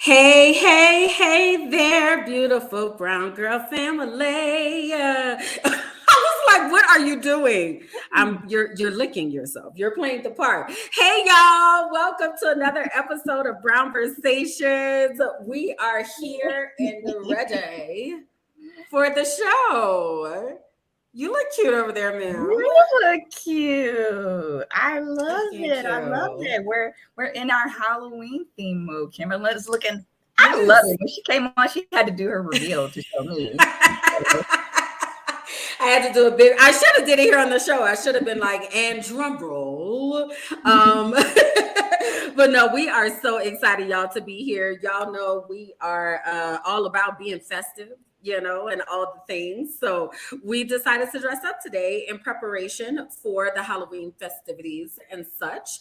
Hey, hey, hey there, beautiful brown girl family. I was like, what are you doing? You're licking yourself. You're playing the part. Hey y'all, welcome to another episode of Brown Conversations. We are here and ready for the show. You look cute over there, ma'am. You look cute. I love Thank it. I love you. it. We're in our Halloween theme mode. Kimberland is looking. I love Yes. it. When she came on, she had to do her reveal to show me. I had to do a big. I should have did it here on the show. I should have been like, and drum roll. Um, but no, we are so excited, y'all, to be here. Y'all know we are all about being festive, and all the things. So we decided to dress up today in preparation for the Halloween festivities and such.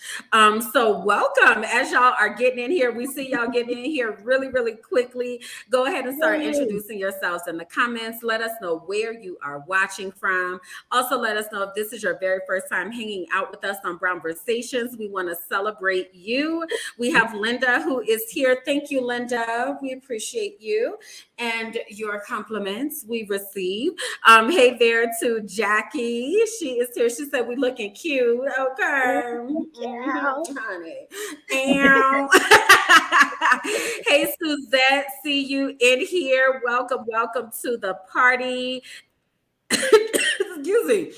So welcome as y'all are getting in here. We see y'all getting in here really, really quickly. Go ahead and start introducing yourselves in the comments. Let us know where you are watching from. Also, let us know if this is your very first time hanging out with us on Brown Conversations. We want to celebrate you. We have Linda who is here. Thank you, Linda. We appreciate you and your compliments we receive. Hey there to Jackie. She is here. She said we looking cute. Okay. Honey. And hey Suzette, see you in here. Welcome to the party. Excuse me.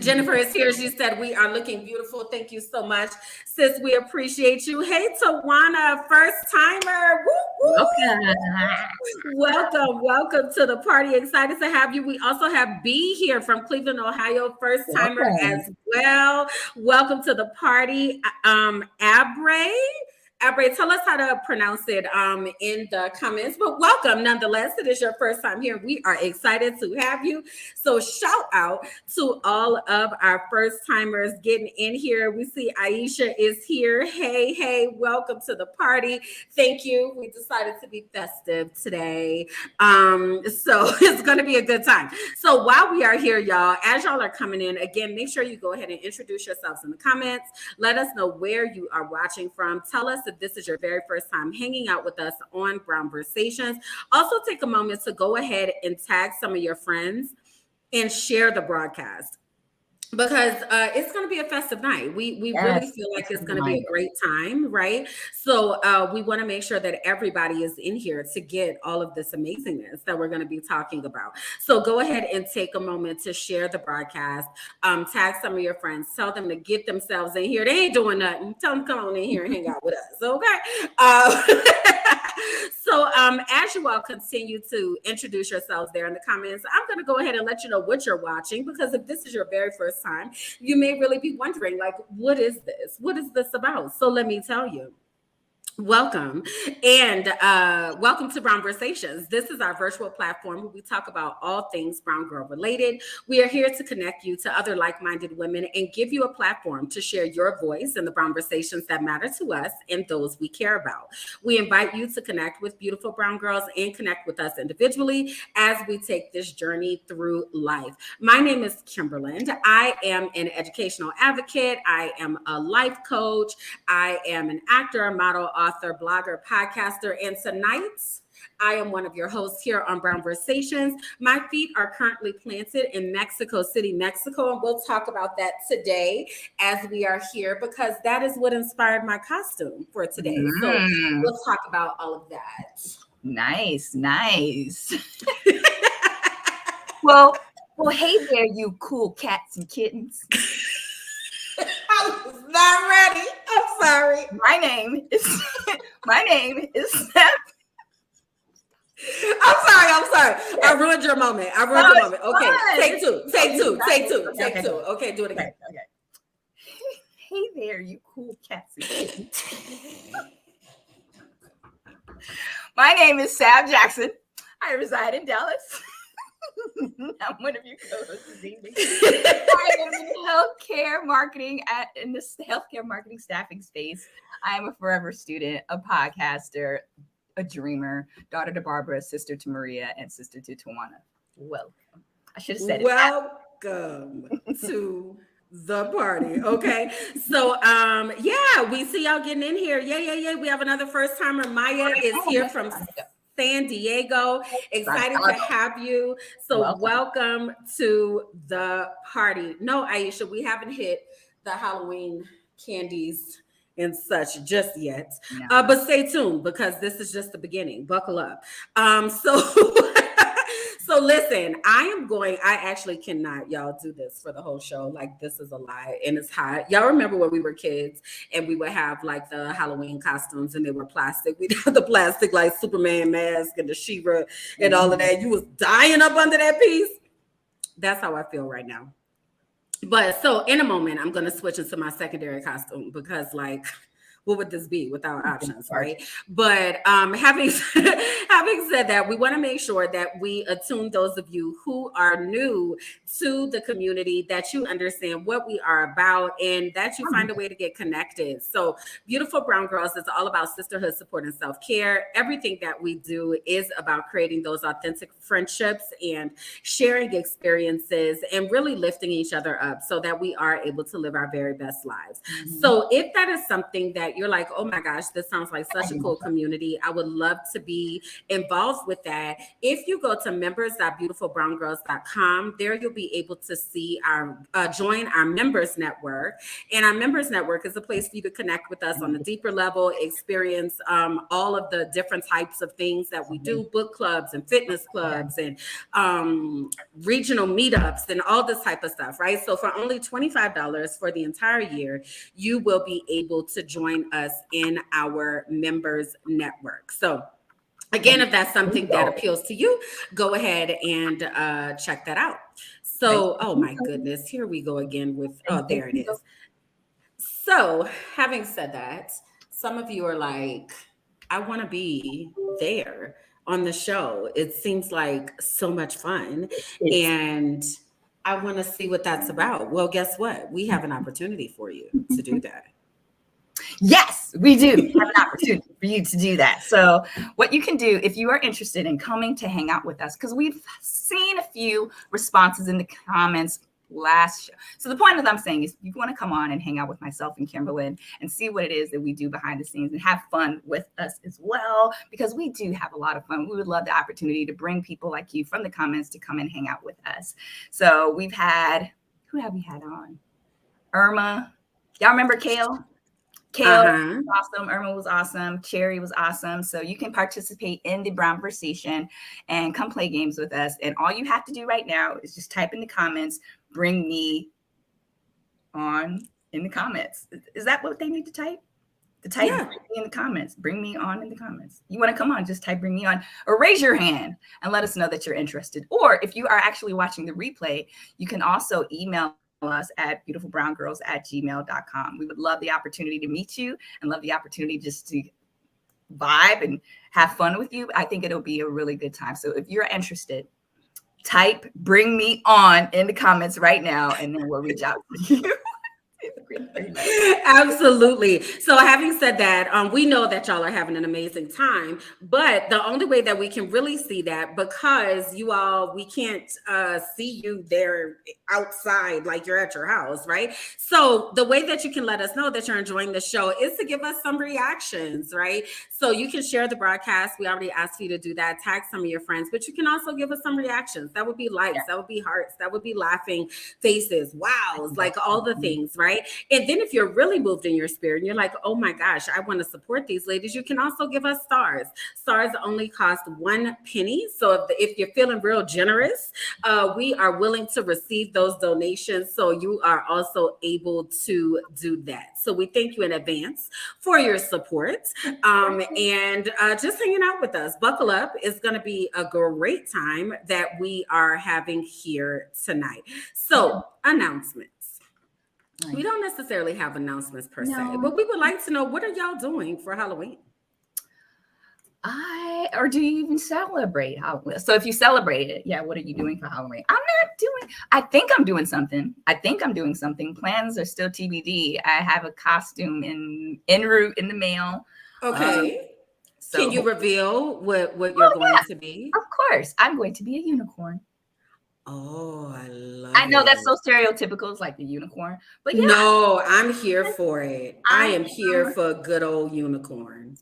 Jennifer is here. She said, we are looking beautiful. Thank you so much, sis. We appreciate you. Hey, Tawana, first timer. Woo, woo. Welcome to the party. Excited to have you. We also have B here from Cleveland, Ohio, first timer as well. Welcome to the party. Abre. Abre, tell us how to pronounce it in the comments, but welcome nonetheless. It is your first time here. We are excited to have you. So shout out to all of our first timers getting in here. We see Aisha is here. Hey, welcome to the party. Thank you. We decided to be festive today. So it's going to be a good time. So while we are here, y'all, as y'all are coming in, again, make sure you go ahead and introduce yourselves in the comments. Let us know where you are watching from. Tell us if this is your very first time hanging out with us on Brown Conversations. Also take a moment to go ahead and tag some of your friends and share the broadcast, because it's going to be a festive night. We really feel like it's going to be a great time, right? So we want to make sure that everybody is in here to get all of this amazingness that we're going to be talking about. So go ahead and take a moment to share the broadcast, tag some of your friends, tell them to get themselves in here. They ain't doing nothing. Tell them to come on in here and hang out with us, okay? So as you all continue to introduce yourselves there in the comments, I'm going to go ahead and let you know what you're watching, because if this is your very first time, you may really be wondering, like, what is this? What is this about? So let me tell you. Welcome and welcome to Brown Conversations. This is our virtual platform where we talk about all things brown girl related. We are here to connect you to other like-minded women and give you a platform to share your voice in the brown conversations that matter to us and those we care about. We invite you to connect with beautiful brown girls and connect with us individually as we take this journey through life. My name is Kimberland. I am an educational advocate. I am a life coach. I am an actor, model, author, blogger, podcaster, and tonight I am one of your hosts here on Brown Conversations. My feet are currently planted in Mexico City, Mexico, and we'll talk about that today as we are here, because that is what inspired my costume for today. So we'll talk about all of that. Nice. Well, hey there, you cool cats and kittens. I was not ready. I'm sorry. My name is Sab. I'm sorry. I ruined your moment. Okay, take two. Okay, do it again. Okay. Hey there, you cool cats and kittens. My name is Sab Jackson. I reside in Dallas. I'm one of your co-hosts this evening. I am in healthcare marketing in this healthcare marketing staffing space. I am a forever student, a podcaster, a dreamer, daughter to Barbara, sister to Maria, and sister to Tawana. Welcome. I should have said it. Welcome to the party. Okay. So yeah, we see y'all getting in here. Yeah. We have another first timer. Maya is here from San Diego. Excited to have you. So welcome to the party. No, Aisha, we haven't hit the Halloween candies and such just yet. No. But stay tuned because this is just the beginning. Buckle up. So so listen, I actually cannot, y'all, do this for the whole show. Like, this is a lie and it's hot. Y'all remember when we were kids and we would have like the Halloween costumes and they were plastic. We'd have the plastic like Superman mask and the She-Ra and all of that. You was dying up under that piece. That's how I feel right now. But so in a moment, I'm going to switch into my secondary costume because, like, what would this be without options, right? But having said that, we want to make sure that we attune those of you who are new to the community, that you understand what we are about and that you find a way to get connected. So Beautiful Brown Girls is all about sisterhood, support, and self-care. Everything that we do is about creating those authentic friendships and sharing experiences and really lifting each other up so that we are able to live our very best lives. So if that is something that you're like, oh my gosh, this sounds like such a cool community, I would love to be involved with that. If you go to members.beautifulbrowngirls.com, there you'll be able to see our join our members network. And our members network is a place for you to connect with us on a deeper level, experience all of the different types of things that we do, book clubs and fitness clubs and regional meetups and all this type of stuff, right? So for only $25 for the entire year, you will be able to join us in our members network. So again, if that's something that appeals to you, go ahead and check that out. So, oh my goodness, here we go again with, oh, there it is. So having said that, some of you are like, I want to be there on the show. It seems like so much fun. And I want to see what that's about. Well, guess what? We have an opportunity for you to do that. Yes, we do have an opportunity for you to do that. So what you can do if you are interested in coming to hang out with us, because we've seen a few responses in the comments last show. So the point that I'm saying is you want to come on and hang out with myself and Kimberland and see what it is that we do behind the scenes and have fun with us as well, because we do have a lot of fun. We would love the opportunity to bring people like you from the comments to come and hang out with us. So we've had, who have we had on? Irma. Y'all remember Kale? Kale was awesome. Irma was awesome. Cherry was awesome. So you can participate in the Brownversation and come play games with us. And all you have to do right now is just type in the comments, bring me on in the comments. Is that what they need to type? To type bring me in the comments. Bring me on in the comments. You want to come on, just type bring me on or raise your hand and let us know that you're interested. Or if you are actually watching the replay, you can also email us at beautifulbrowngirls@gmail.com. We would love the opportunity to meet you and love the opportunity just to vibe and have fun with you. I think it'll be a really good time. So if you're interested, type bring me on in the comments right now and then we'll reach out to you. Absolutely. So having said that, we know that y'all are having an amazing time, but the only way that we can really see that, because we can't see you there outside like you're at your house, right? So the way that you can let us know that you're enjoying the show is to give us some reactions, right? So you can share the broadcast. We already asked you to do that. Tag some of your friends, but you can also give us some reactions. That would be likes, that would be hearts, that would be laughing faces, wows, like all the things, right? And then if you're really moved in your spirit and you're like, oh my gosh, I want to support these ladies, you can also give us stars. Stars only cost 1 penny. So if you're feeling real generous, we are willing to receive those donations. So you are also able to do that. So we thank you in advance for your support and just hanging out with us. Buckle up. It's going to be a great time that we are having here tonight. So announcements. We don't necessarily have announcements per se, but we would like to know, what are y'all doing for Halloween? Or do you even celebrate Halloween? So if you celebrate it, what are you doing for Halloween? I think I'm doing something. Plans are still TBD. I have a costume en route in the mail. Okay. Can you reveal what you're going to be? Of course. I'm going to be a unicorn. Oh, I love I know that's it. so stereotypical. It's like the unicorn, but yeah, No, I'm here for it. I I am here for a good old unicorn.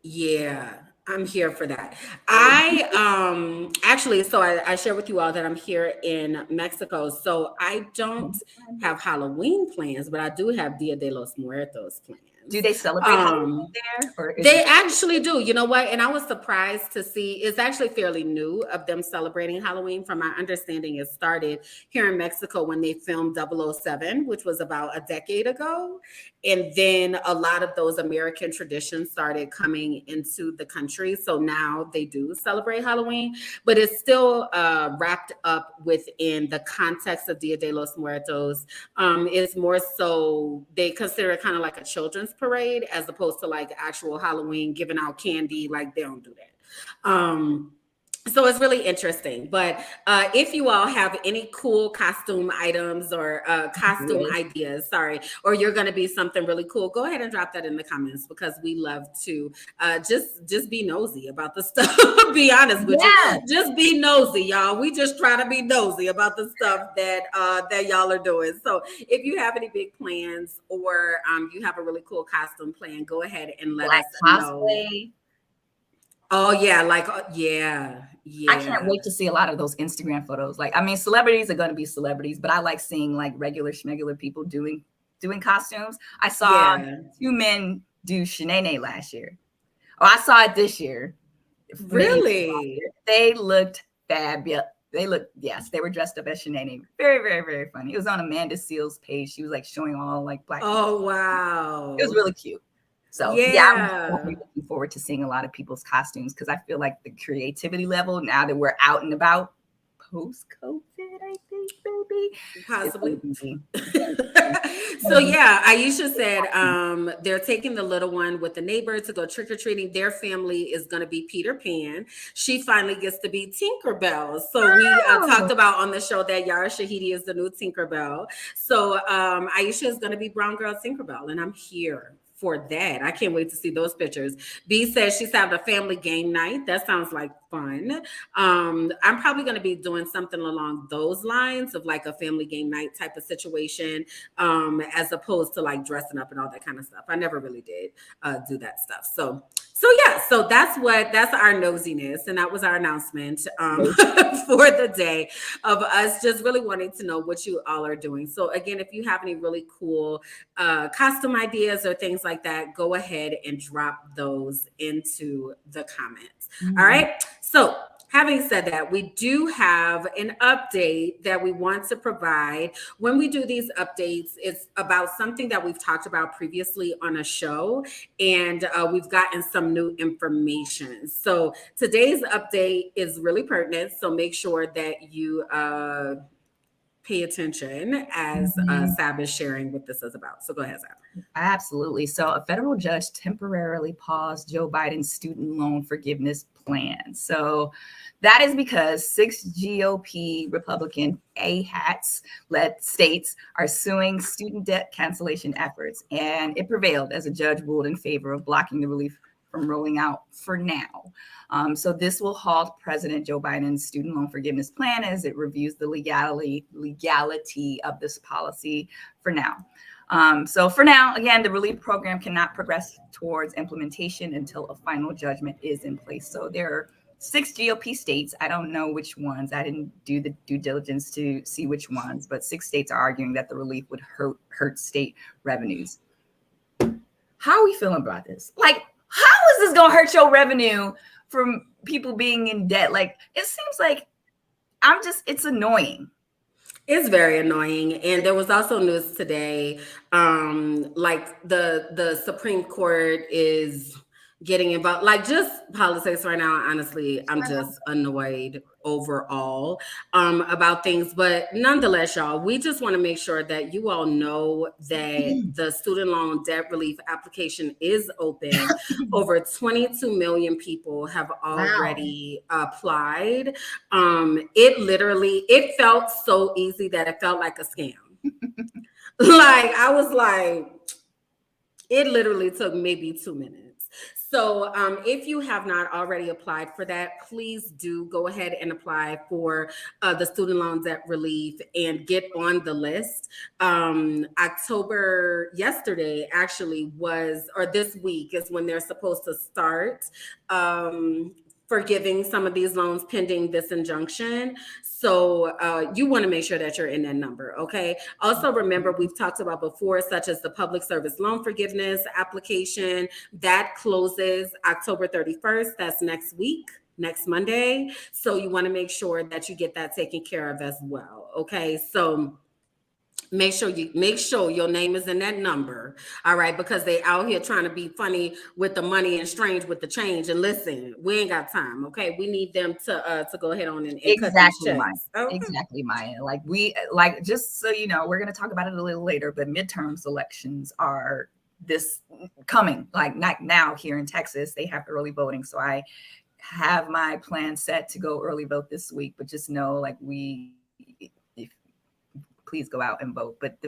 Yeah, I'm here for that. I actually, so I share with you all that I'm here in Mexico. So I don't have Halloween plans, but I do have Dia de los Muertos do plans. they celebrate Halloween Um there, or is it? they actually do. You know what? And I was surprised to see it's actually fairly new of them celebrating Halloween. From my understanding, it started here in Mexico when they filmed 007, which was about a decade ago. And then a lot of those American traditions started coming into the country. So now they do celebrate Halloween, but it's still wrapped up within the context of Dia de los Muertos. It's more so they consider it kind of like a children's parade as opposed to like actual Halloween giving out candy. Like they don't do that. So it's really interesting. But if you all have any cool costume items or costume Really? ideas, sorry, or you're going to be something really cool, go ahead and drop that in the comments because we love to just be nosy about the stuff. Be honest with you, Yeah. just be nosy, y'all. We just try to be nosy about the stuff that y'all are doing. So if you have any big plans or you have a really cool costume plan, go ahead and let Like us know. cosplay. Oh yeah, like yeah, I can't yeah. wait to see a lot of those Instagram photos. Like, I mean, celebrities are going to be celebrities, but I like seeing like regular schmegular people doing costumes. I saw Yeah. 2 men do Shanae last year. Oh, I saw it this year. Maybe last Really? year. They looked fabulous. They looked, yes, they were dressed up as Shanae. Very, very, very funny. It was on Amanda Seals' page. She was like showing all like black people. Oh It was wow. really cute. So yeah, I'm Yeah. definitely looking forward to seeing a lot of people's costumes because I feel like the creativity level now that we're out and about post COVID, I think, baby, it's Possibly. gonna be So yeah, Aisha said they're taking the little one with the neighbor to go trick-or-treating. Their family is going to be Peter Pan. She finally gets to be Tinkerbell. So we oh, talked about on the show that Yara Shahidi is the new Tinkerbell. So Aisha is going to be Brown Girl Tinkerbell, and I'm here for that. I can't wait to see those pictures. B says she's having a family game night. That sounds like fun. I'm probably going to be doing something along those lines of like a family game night type of situation, as opposed to like dressing up and all that kind of stuff. I never really did do that stuff. So yeah, so that's our nosiness, and that was our announcement for the day of us just really wanting to know what you all are doing. So again, if you have any really cool costume ideas or things like that, go ahead and drop those into the comments. mm-hmm. All right. So having said that, we do have an update that we want to provide. When we do these updates, it's about something that we've talked about previously on a show, and we've gotten some new information. So today's update is really pertinent. So make sure that you pay attention as Sab is sharing what this is about. So go ahead, Sab. Absolutely. So, a federal judge temporarily paused Joe Biden's student loan forgiveness plan. So, that is because 6 GOP Republican A-hats led states are suing student debt cancellation efforts. And it prevailed as a judge ruled in favor of blocking the relief from rolling out for now. So this will halt President Joe Biden's student loan forgiveness plan as it reviews the legality of this policy for now. So for now, again, the relief program cannot progress towards implementation until a final judgment is in place. So there are 6 GOP states. I don't know which ones. I didn't do the due diligence to see which ones, but 6 states are arguing that the relief would hurt state revenues. How are we feeling about this? Like, how is this going to hurt your revenue from people being in debt? Like, it seems like it's annoying. It's very annoying. And there was also news today, like the Supreme Court is getting involved, like just politics right now. Honestly, I'm just annoyed overall about things. But nonetheless, y'all, we just want to make sure that you all know that the student loan debt relief application is open. Over 22 million people have already applied. It felt so easy that it felt like a scam. Like I was like, it literally took maybe 2 minutes. So if you have not already applied for that, please do go ahead and apply for the student loan debt relief and get on the list. October, yesterday actually was, or this week is when they're supposed to start forgiving some of these loans pending this injunction. So you want to make sure that you're in that number, okay? Also, remember, we've talked about before, such as the public service loan forgiveness application that closes October 31st. That's next week, next Monday. So you want to make sure that you get that taken care of as well, okay? So make sure your name is in that number, all right, because they out here trying to be funny with the money and strange with the change. And listen, we ain't got time, okay? We need them to go ahead on and cut these checks. Okay. Exactly, Maya. Just so you know, we're going to talk about it a little later, but midterms elections are this coming, like not now here in Texas. They have early voting, so I have my plan set to go early vote this week. But just know, please go out and vote. But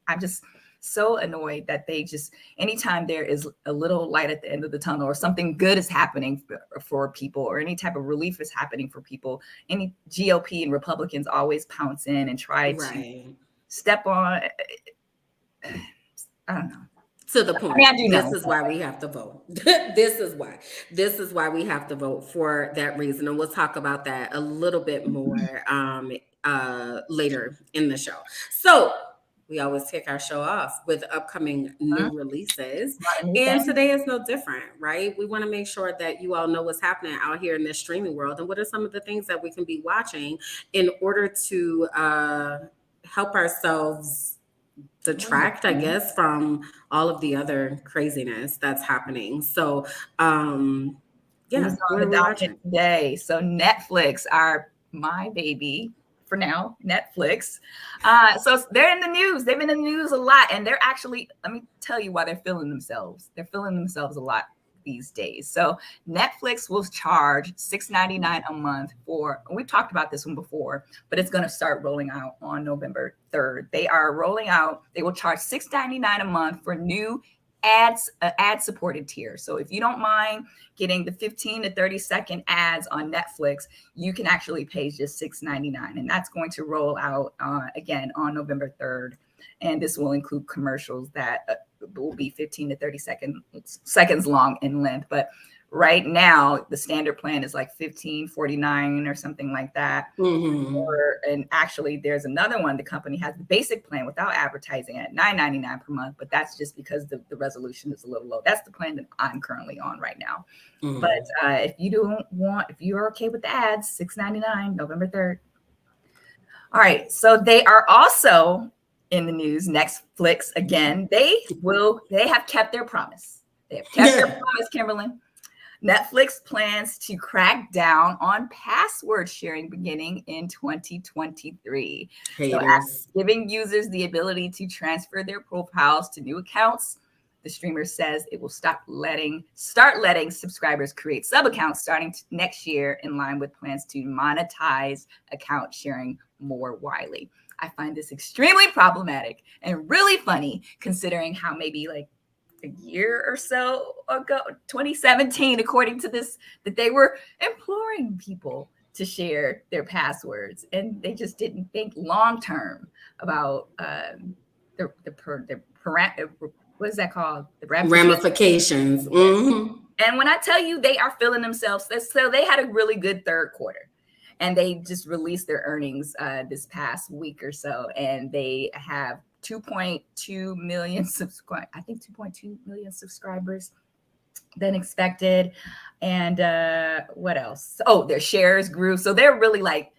I'm just so annoyed that they just, anytime there is a little light at the end of the tunnel or something good is happening for people or any type of relief is happening for people, any GOP and Republicans always pounce in and try to step on, I don't know. To the point. This is why we have to vote. This is why we have to vote for that reason. And we'll talk about that a little bit more later in the show. So we always kick our show off with upcoming new releases. And today is no different, right? We want to make sure that you all know what's happening out here in this streaming world and what are some of the things that we can be watching in order to help ourselves detract, I guess, from all of the other craziness that's happening. So, yeah, what are we watching today? So Netflix, my baby for now, Netflix. So they're in the news. They've been in the news a lot, and they're actually, let me tell you why they're feeling themselves. They're feeling themselves a lot these days. So Netflix will charge $6.99 a month for, we've talked about this one before, but it's going to start rolling out on November 3rd. They will charge $6.99 a month for new ad supported tier. So if you don't mind getting the 15 to 30 second ads on Netflix, you can actually pay just $6.99. And that's going to roll out again on November 3rd. And this will include commercials that will be 15 to 30 seconds long in length. But right now, the standard plan is like $15.49 or something like that. And actually, there's another one. The company has the basic plan without advertising at $9.99 per month. But that's just because the resolution is a little low. That's the plan that I'm currently on right now. But if you're okay with the ads, $6.99, November 3rd. All right. So they are also in the news. Netflix again. They have kept their promise. They have kept their promise, Kimberland. Netflix plans to crack down on password sharing beginning in 2023. So after giving users the ability to transfer their profiles to new accounts, the streamer says it will start letting subscribers create sub-accounts starting next year in line with plans to monetize account sharing more widely. I find this extremely problematic and really funny considering how maybe like a year or so ago, 2017, according to this, that they were imploring people to share their passwords, and they just didn't think long term about what is that called? The ramifications. And when I tell you they are feeling themselves, so they had a really good third quarter, and they just released their earnings this past week or so, and they have 2.2 million subscribers. I think 2.2 million subscribers than expected. And what else? Oh, their shares grew. So they're really like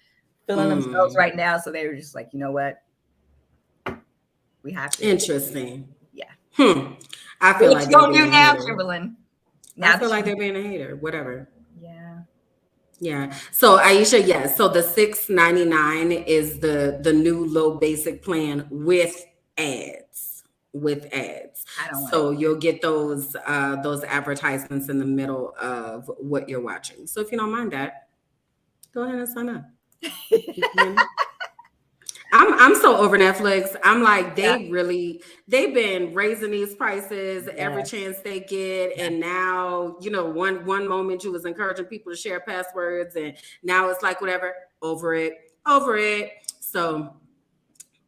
feeling themselves right now. So they were just like, you know what? We have to. Interesting. Yeah. I feel like they're being now, Kimberland. I feel like they're being a hater. Whatever. Yeah. Yeah. So Aisha, yes. So the $6.99 is the new low basic plan with ads. So you'll get those advertisements in the middle of what you're watching. So if you don't mind that, go ahead and sign up. I I'm so over Netflix. I'm like, they've been raising these prices every chance they get. And now, one moment you was encouraging people to share passwords, and now it's like whatever, over it. So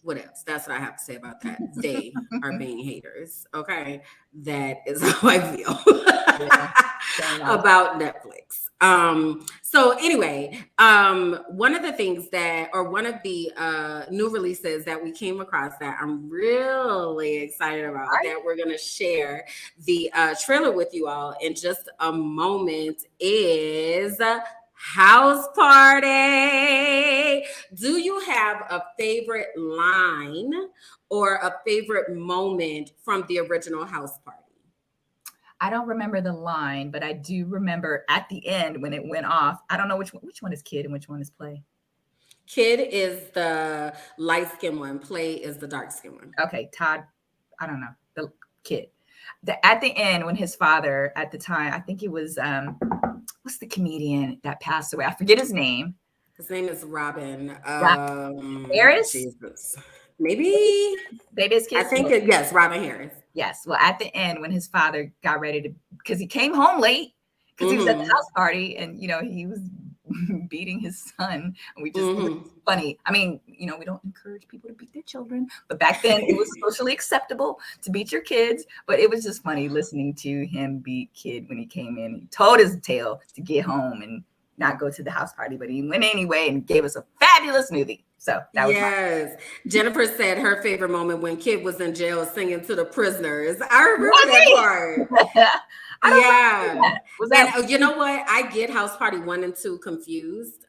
what else? That's what I have to say about that. They are being haters. Okay. That is how I feel about Netflix. So anyway, one of the things one of the new releases that we came across that I'm really excited about, that we're going to share the trailer with you all in just a moment, is House Party. Do you have a favorite line or a favorite moment from the original House Party? I don't remember the line, but I do remember at the end when it went off. I don't know which one is Kid and which one is Play. Kid is the light skin one. Play is the dark skin one. Okay, Todd. I don't know, the Kid. At the end, when his father, at the time, I think it was what's the comedian that passed away? I forget his name. His name is Robin. Harris? Jesus. Maybe his kid. I think yes, Robin Harris. Yes. Well, at the end, when his father got ready to, because he came home late because he was at the house party, and he was beating his son, and we just it was funny. I mean, we don't encourage people to beat their children, but back then it was socially acceptable to beat your kids. But it was just funny listening to him beat Kid when he came in. He told his tale to get home and not go to the house party, but he went anyway and gave us a fabulous movie. So that was Jennifer said her favorite moment when Kid was in jail singing to the prisoners. I remember that part. And you know what? I get House Party 1 and 2 confused.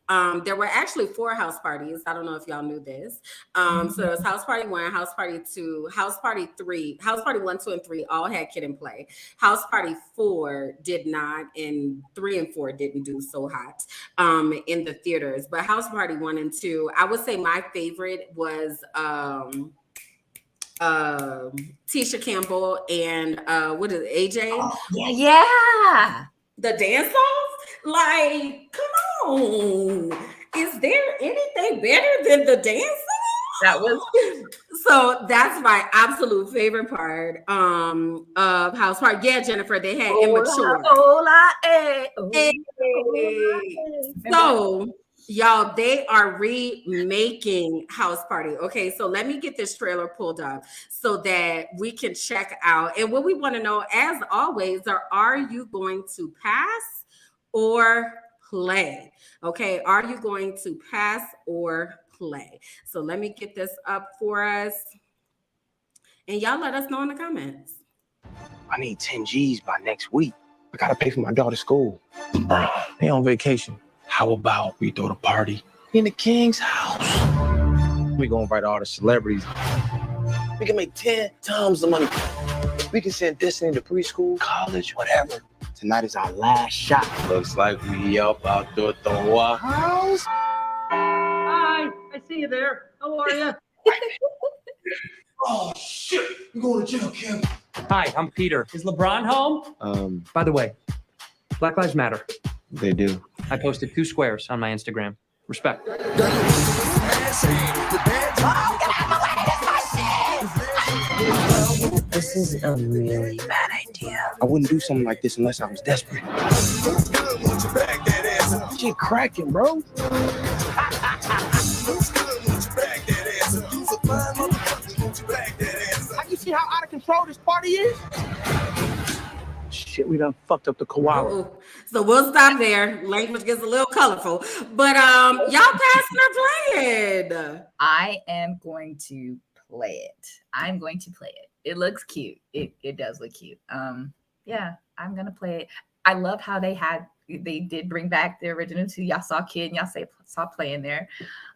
There were actually 4 house parties. I don't know if y'all knew this. So there was House Party 1, House Party 2, House Party 3, House Party 1, 2, and 3 all had Kid and Play. House Party 4 did not, and 3 and 4 didn't do so hot in the theaters. But House Party 1 and 2, I would say my favorite was Tisha Campbell and what is it, AJ? Oh, yeah. The dance off? Like, come on. Is there anything better than the dancing? That was so that's my absolute favorite part of House Party. Yeah, Jennifer, they had Immature. So y'all, they are remaking House Party. Okay, so let me get this trailer pulled up so that we can check out. And what we want to know, as always, are you going to pass or play? Okay, are you going to pass or play? So let me get this up for us. And y'all let us know in the comments. I need 10 G's by next week. I gotta pay for my daughter's school. Bro, they on vacation. How about we throw the party in the king's house? We gonna invite all the celebrities. We can make 10 times the money. We can send Destiny to preschool, college, whatever. Tonight is our last shot. Looks like we up out there at the White House. Hi, I see you there. How are you? Oh, shit. You're going to jail, Kim. Hi, I'm Peter. Is LeBron home? By the way, Black Lives Matter. They do. I posted 2 squares on my Instagram. Respect. This is a really bad idea. I wouldn't do something like this unless I was desperate. Shit cracking, bro. You see how out of control this party is? Shit, we done fucked up the koala. Uh-oh. So we'll stop there. Language gets a little colorful. But y'all passing or playing? I am going to play it. I'm going to play it. It looks cute. It does look cute. Yeah, I'm gonna play it. I love how they did bring back the original 2. Y'all saw Kid and y'all saw Play in there.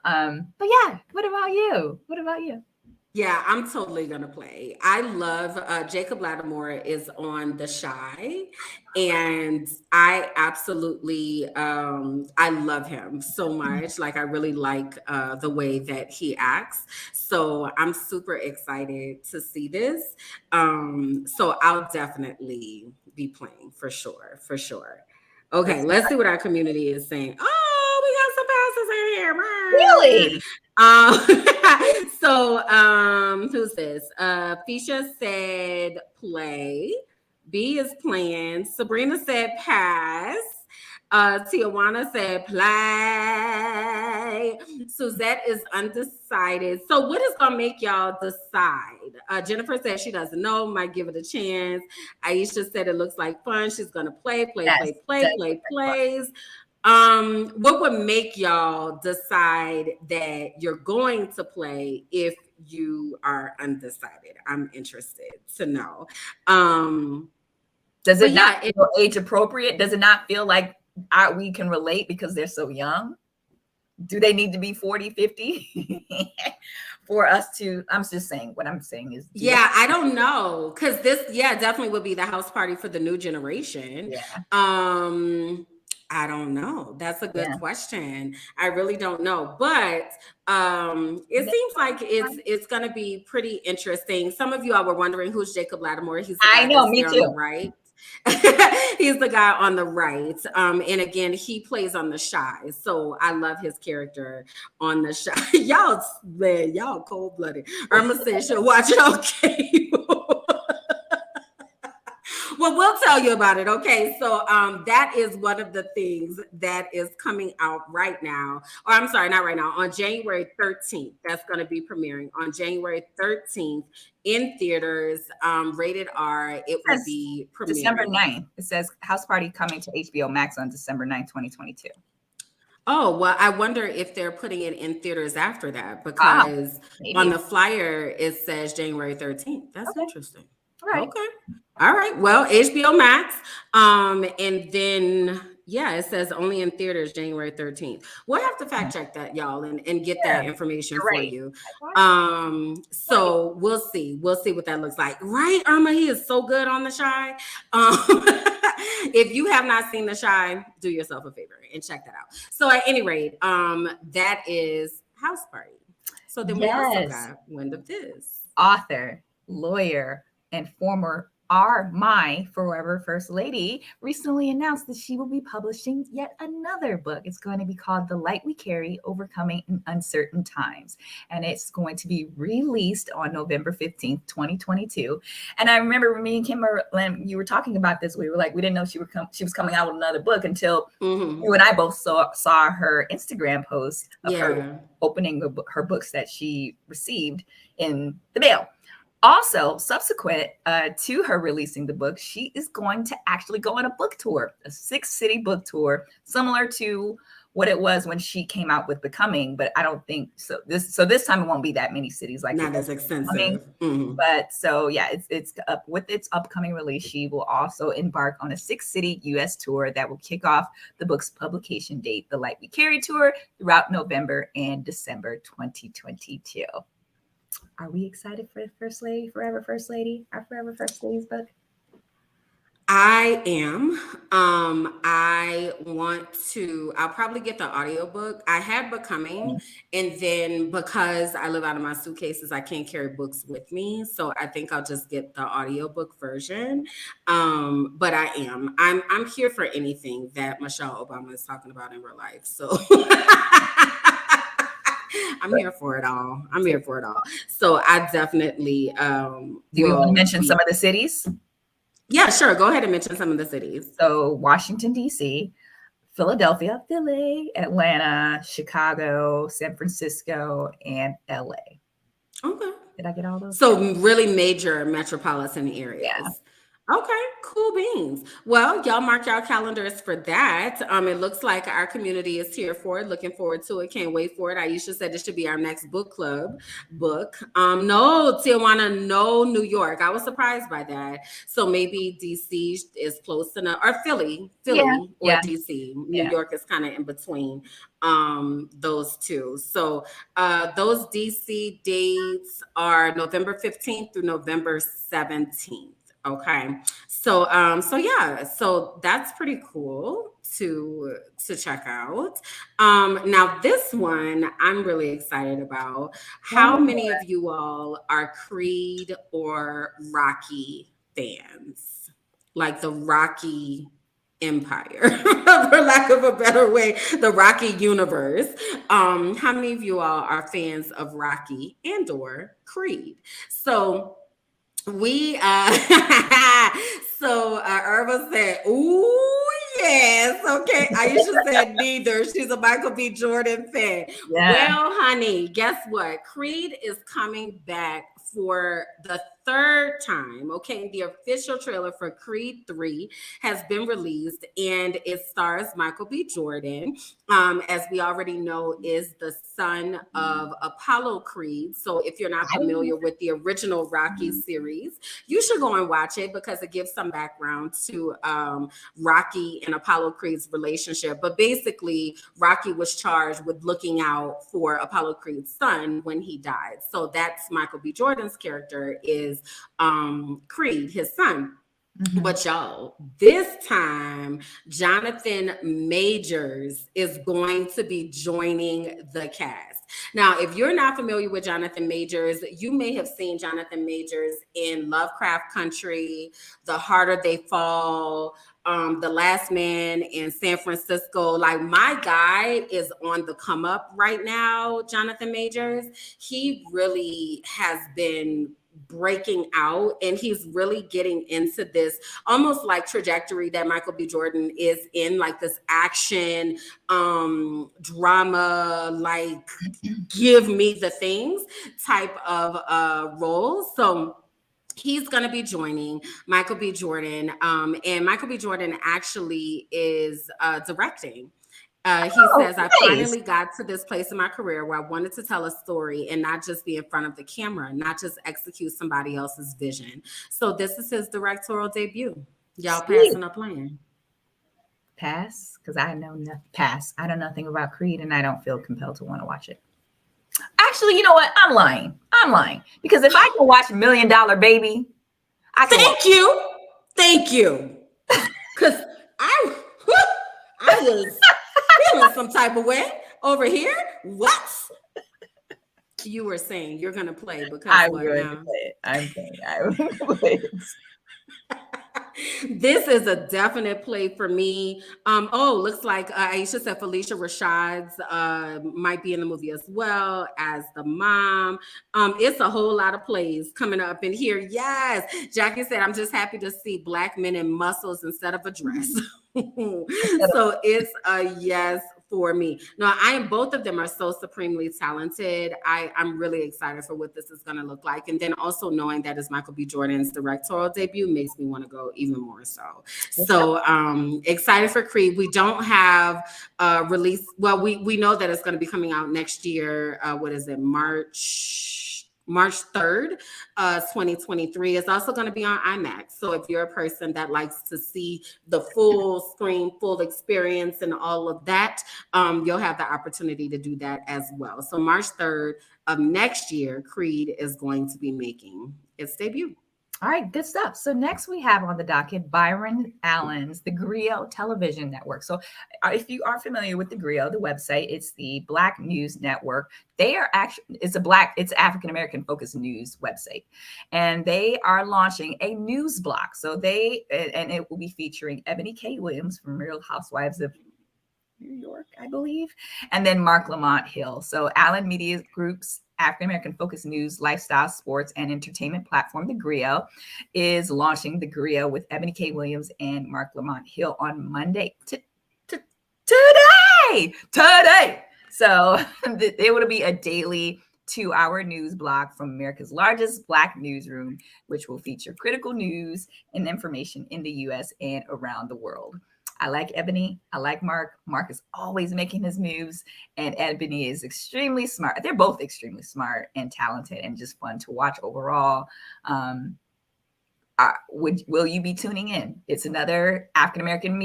But yeah, what about you? What about you? Yeah, I'm totally gonna play. I love Jacob Lattimore is on The Shy, and I absolutely I love him so much. Like, I really like the way that he acts. So I'm super excited to see this. So I'll definitely be playing for sure. Okay, let's see what our community is saying. Oh, we got some passes in here. Really? So who's this? Fisha said play. B is playing. Sabrina said pass. Tijuana said play. Suzette is undecided. So what is gonna make y'all decide? Jennifer said she doesn't know, might give it a chance. Aisha said it looks like fun. She's gonna plays. What would make y'all decide that you're going to play if you are undecided? I'm interested to know. Does it not feel age appropriate? Does it not feel like we can relate because they're so young? Do they need to be 40, 50 for us to? I'm just saying, what I'm saying is. I don't know. Because this, definitely would be the house party for the new generation. Yeah. I don't know. That's a good question. I really don't know. But it seems like it's going to be pretty interesting. Some of you all were wondering who's Jacob Lattimore. He's the guy me on too. the right. He's the guy on the right. And again, he plays on The Shy. So I love his character on The Shy. y'all cold-blooded. Irma said she'll watch it on cable. Well, we'll tell you about it. Okay. So that is one of the things that is coming out right now. Or I'm sorry, not right now. On January 13th, that's going to be premiering on January 13th in theaters, rated R. It will be premiering. December 9th. It says house party coming to HBO Max on December 9th, 2022. Oh, well, I wonder if they're putting it in theaters after that, because on the flyer, it says January 13th. That's interesting. Right. Okay. All right. Well, HBO Max. And then, it says only in theaters January 13th. We'll have to fact check that, y'all, and get that information for you. So we'll see. We'll see what that looks like. Right, Irma? He is so good on The Shy. If you have not seen The Shy, do yourself a favor and check that out. So at any rate, that is House Party. So then we also got Wind of This. Author, lawyer, and former my forever first lady recently announced that she will be publishing yet another book. It's going to be called The Light We Carry, Overcoming in Uncertain Times. And it's going to be released on November 15th, 2022. And I remember me and Kimberland, you were talking about this. We were like, we didn't know she was coming out with another book until you and I both saw her Instagram post of her opening her books that she received in the mail. Also, subsequent to her releasing the book, she is going to actually go on a book tour, a 6-city book tour, similar to what it was when she came out with Becoming. But I don't think so. This time it won't be that many cities, like not as extensive. But so it's up with its upcoming release. She will also embark on a 6-city U.S. tour that will kick off the book's publication date, the Light We Carry tour, throughout November and December 2022. Are we excited for First Lady, Forever First Lady, our Forever First Lady's book? I am. I'll probably get the audiobook. I had Becoming, and then because I live out of my suitcases, I can't carry books with me. So I think I'll just get the audiobook version. But I'm here for anything that Michelle Obama is talking about in real life. So I'm here for it all. So I definitely do you want to mention some of the cities? Yeah, sure. Go ahead and mention some of the cities. So Washington, D.C., Philadelphia, Philly, Atlanta, Chicago, San Francisco, and L.A. Okay. Did I get all those? So really major metropolitan areas. Yeah. Okay, cool beans. Well, y'all mark y'all calendars for that. It looks like our community is here for it. Looking forward to it. Can't wait for it. Aisha said this should be our next book club book. No, Tijuana, no, New York. I was surprised by that. So maybe DC is close enough, or Philly or DC. New York is kind of in between those two. So those DC dates are November 15th through November 17th. Okay. So so that's pretty cool to check out. Now this one I'm really excited about. How many of you all are Creed or Rocky fans? Like the Rocky empire, for lack of a better way, the Rocky universe. How many of you all are fans of Rocky and or Creed? So we Irva said, ooh, yes, okay. Aisha said neither. She's a Michael B. Jordan fan. Yeah. Well, honey, guess what? Creed is coming back for the third time. Okay, the official trailer for Creed 3 has been released, and it stars Michael B. Jordan, as we already know, is the son of Apollo Creed. So if you're not familiar with the original Rocky series, you should go and watch it because it gives some background to Rocky and Apollo Creed's relationship. But basically, Rocky was charged with looking out for Apollo Creed's son when he died. So that's Michael B. Jordan's character is Creed, his son. Mm-hmm. But y'all, this time, Jonathan Majors is going to be joining the cast. Now, if you're not familiar with Jonathan Majors, you may have seen Jonathan Majors in Lovecraft Country, The Harder They Fall, The Last Man in San Francisco. Like, my guy is on the come up right now, Jonathan Majors. He really has been breaking out, and he's really getting into this almost like trajectory that Michael B. Jordan is in, like this action drama, like give me the things type of role. So he's going to be joining Michael B. Jordan, and Michael B. Jordan actually is directing. He says, I finally got to this place in my career where I wanted to tell a story and not just be in front of the camera, not just execute somebody else's vision. So this is his directorial debut. Y'all passing or playing? Pass, because I know nothing. Pass. I know nothing about Creed, and I don't feel compelled to want to watch it. Actually, you know what? I'm lying. Because if I can watch $1 Million Baby, I can. Thank you. Because I was feeling some type of way over here. What? You were saying you're going to play because I'm what going now? to play it. I'm going to play it. This is a definite play for me. Looks like Aisha said Felicia Rashad's might be in the movie as well as the mom. It's a whole lot of plays coming up in here. Yes. Jackie said, I'm just happy to see Black men in muscles instead of a dress. So it's a yes for me. No, both of them are so supremely talented. I'm really excited for what this is going to look like. And then also knowing that it's Michael B. Jordan's directorial debut makes me want to go even more so. So excited for Creed. We don't have release. Well, we know that it's going to be coming out next year. What is it? March 3rd, 2023. It's also going to be on IMAX. So if you're a person that likes to see the full screen, full experience and all of that, you'll have the opportunity to do that as well. So March 3rd of next year, Creed is going to be making its debut. All right, good stuff. So next we have on the docket Byron Allen's The Griot Television Network. So if you are familiar with The Griot, the website, it's the Black News Network. They are actually, it's African-American focused news website. And they are launching a news block. So and it will be featuring Ebony K. Williams from Real Housewives of New York, I believe, and then Mark Lamont Hill. So Allen Media Group's African-American focused news, lifestyle, sports, and entertainment platform, The Griot, is launching The Griot with Ebony K. Williams and Mark Lamont Hill on Monday. Today. So it will be a daily 2-hour news block from America's largest Black newsroom, which will feature critical news and information in the U.S. and around the world. I like Ebony. I like Mark. Mark is always making his moves, and Ebony is extremely smart. They're both extremely smart and talented and just fun to watch overall. Will you be tuning in? It's another African-American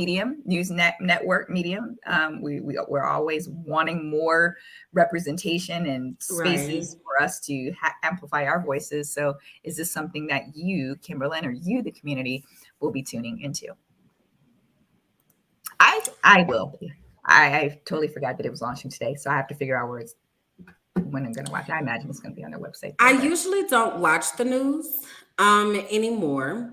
news network medium. We're always wanting more representation and spaces for us to amplify our voices. So is this something that you, Kimberland, or you, the community, will be tuning into? I will. I totally forgot that it was launching today, so I have to figure out when I'm going to watch it. I imagine it's going to be on their website. I usually don't watch the news anymore.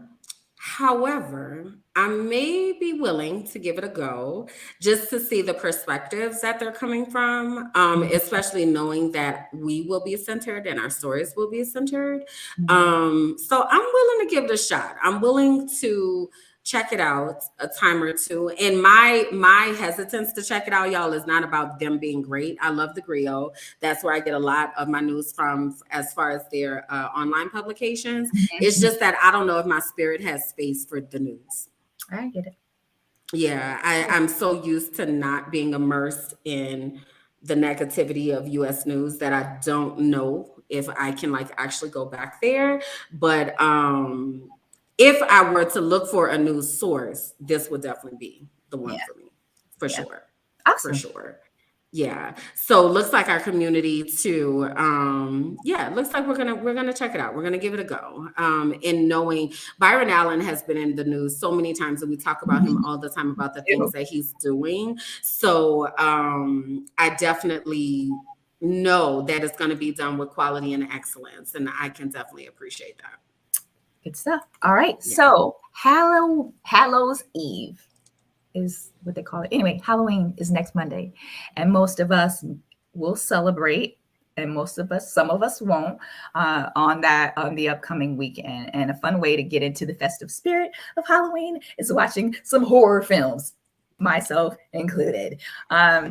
However, I may be willing to give it a go just to see the perspectives that they're coming from, especially knowing that we will be centered and our stories will be centered. So I'm willing to give it a shot. I'm willing to check it out a time or two. And my hesitance to check it out, y'all, is not about them being great. I love the Griot. That's where I get a lot of my news from as far as their online publications. It's just that I don't know if my spirit has space for the news. I get it. Yeah, I'm so used to not being immersed in the negativity of US news that I don't know if I can like actually go back there. But if I were to look for a news source, this would definitely be the one for me, for sure. Awesome. For sure. Yeah. So looks like our community too. Looks like we're gonna check it out. We're gonna give it a go. And knowing Byron Allen has been in the news so many times, and we talk about him all the time about the things that he's doing. So I definitely know that it's gonna be done with quality and excellence, and I can definitely appreciate that. Good stuff. All right. Yeah. So Hallows Eve is what they call it. Anyway, Halloween is next Monday, and most of us will celebrate, and some of us won't on the upcoming weekend. And a fun way to get into the festive spirit of Halloween is watching some horror films, myself included.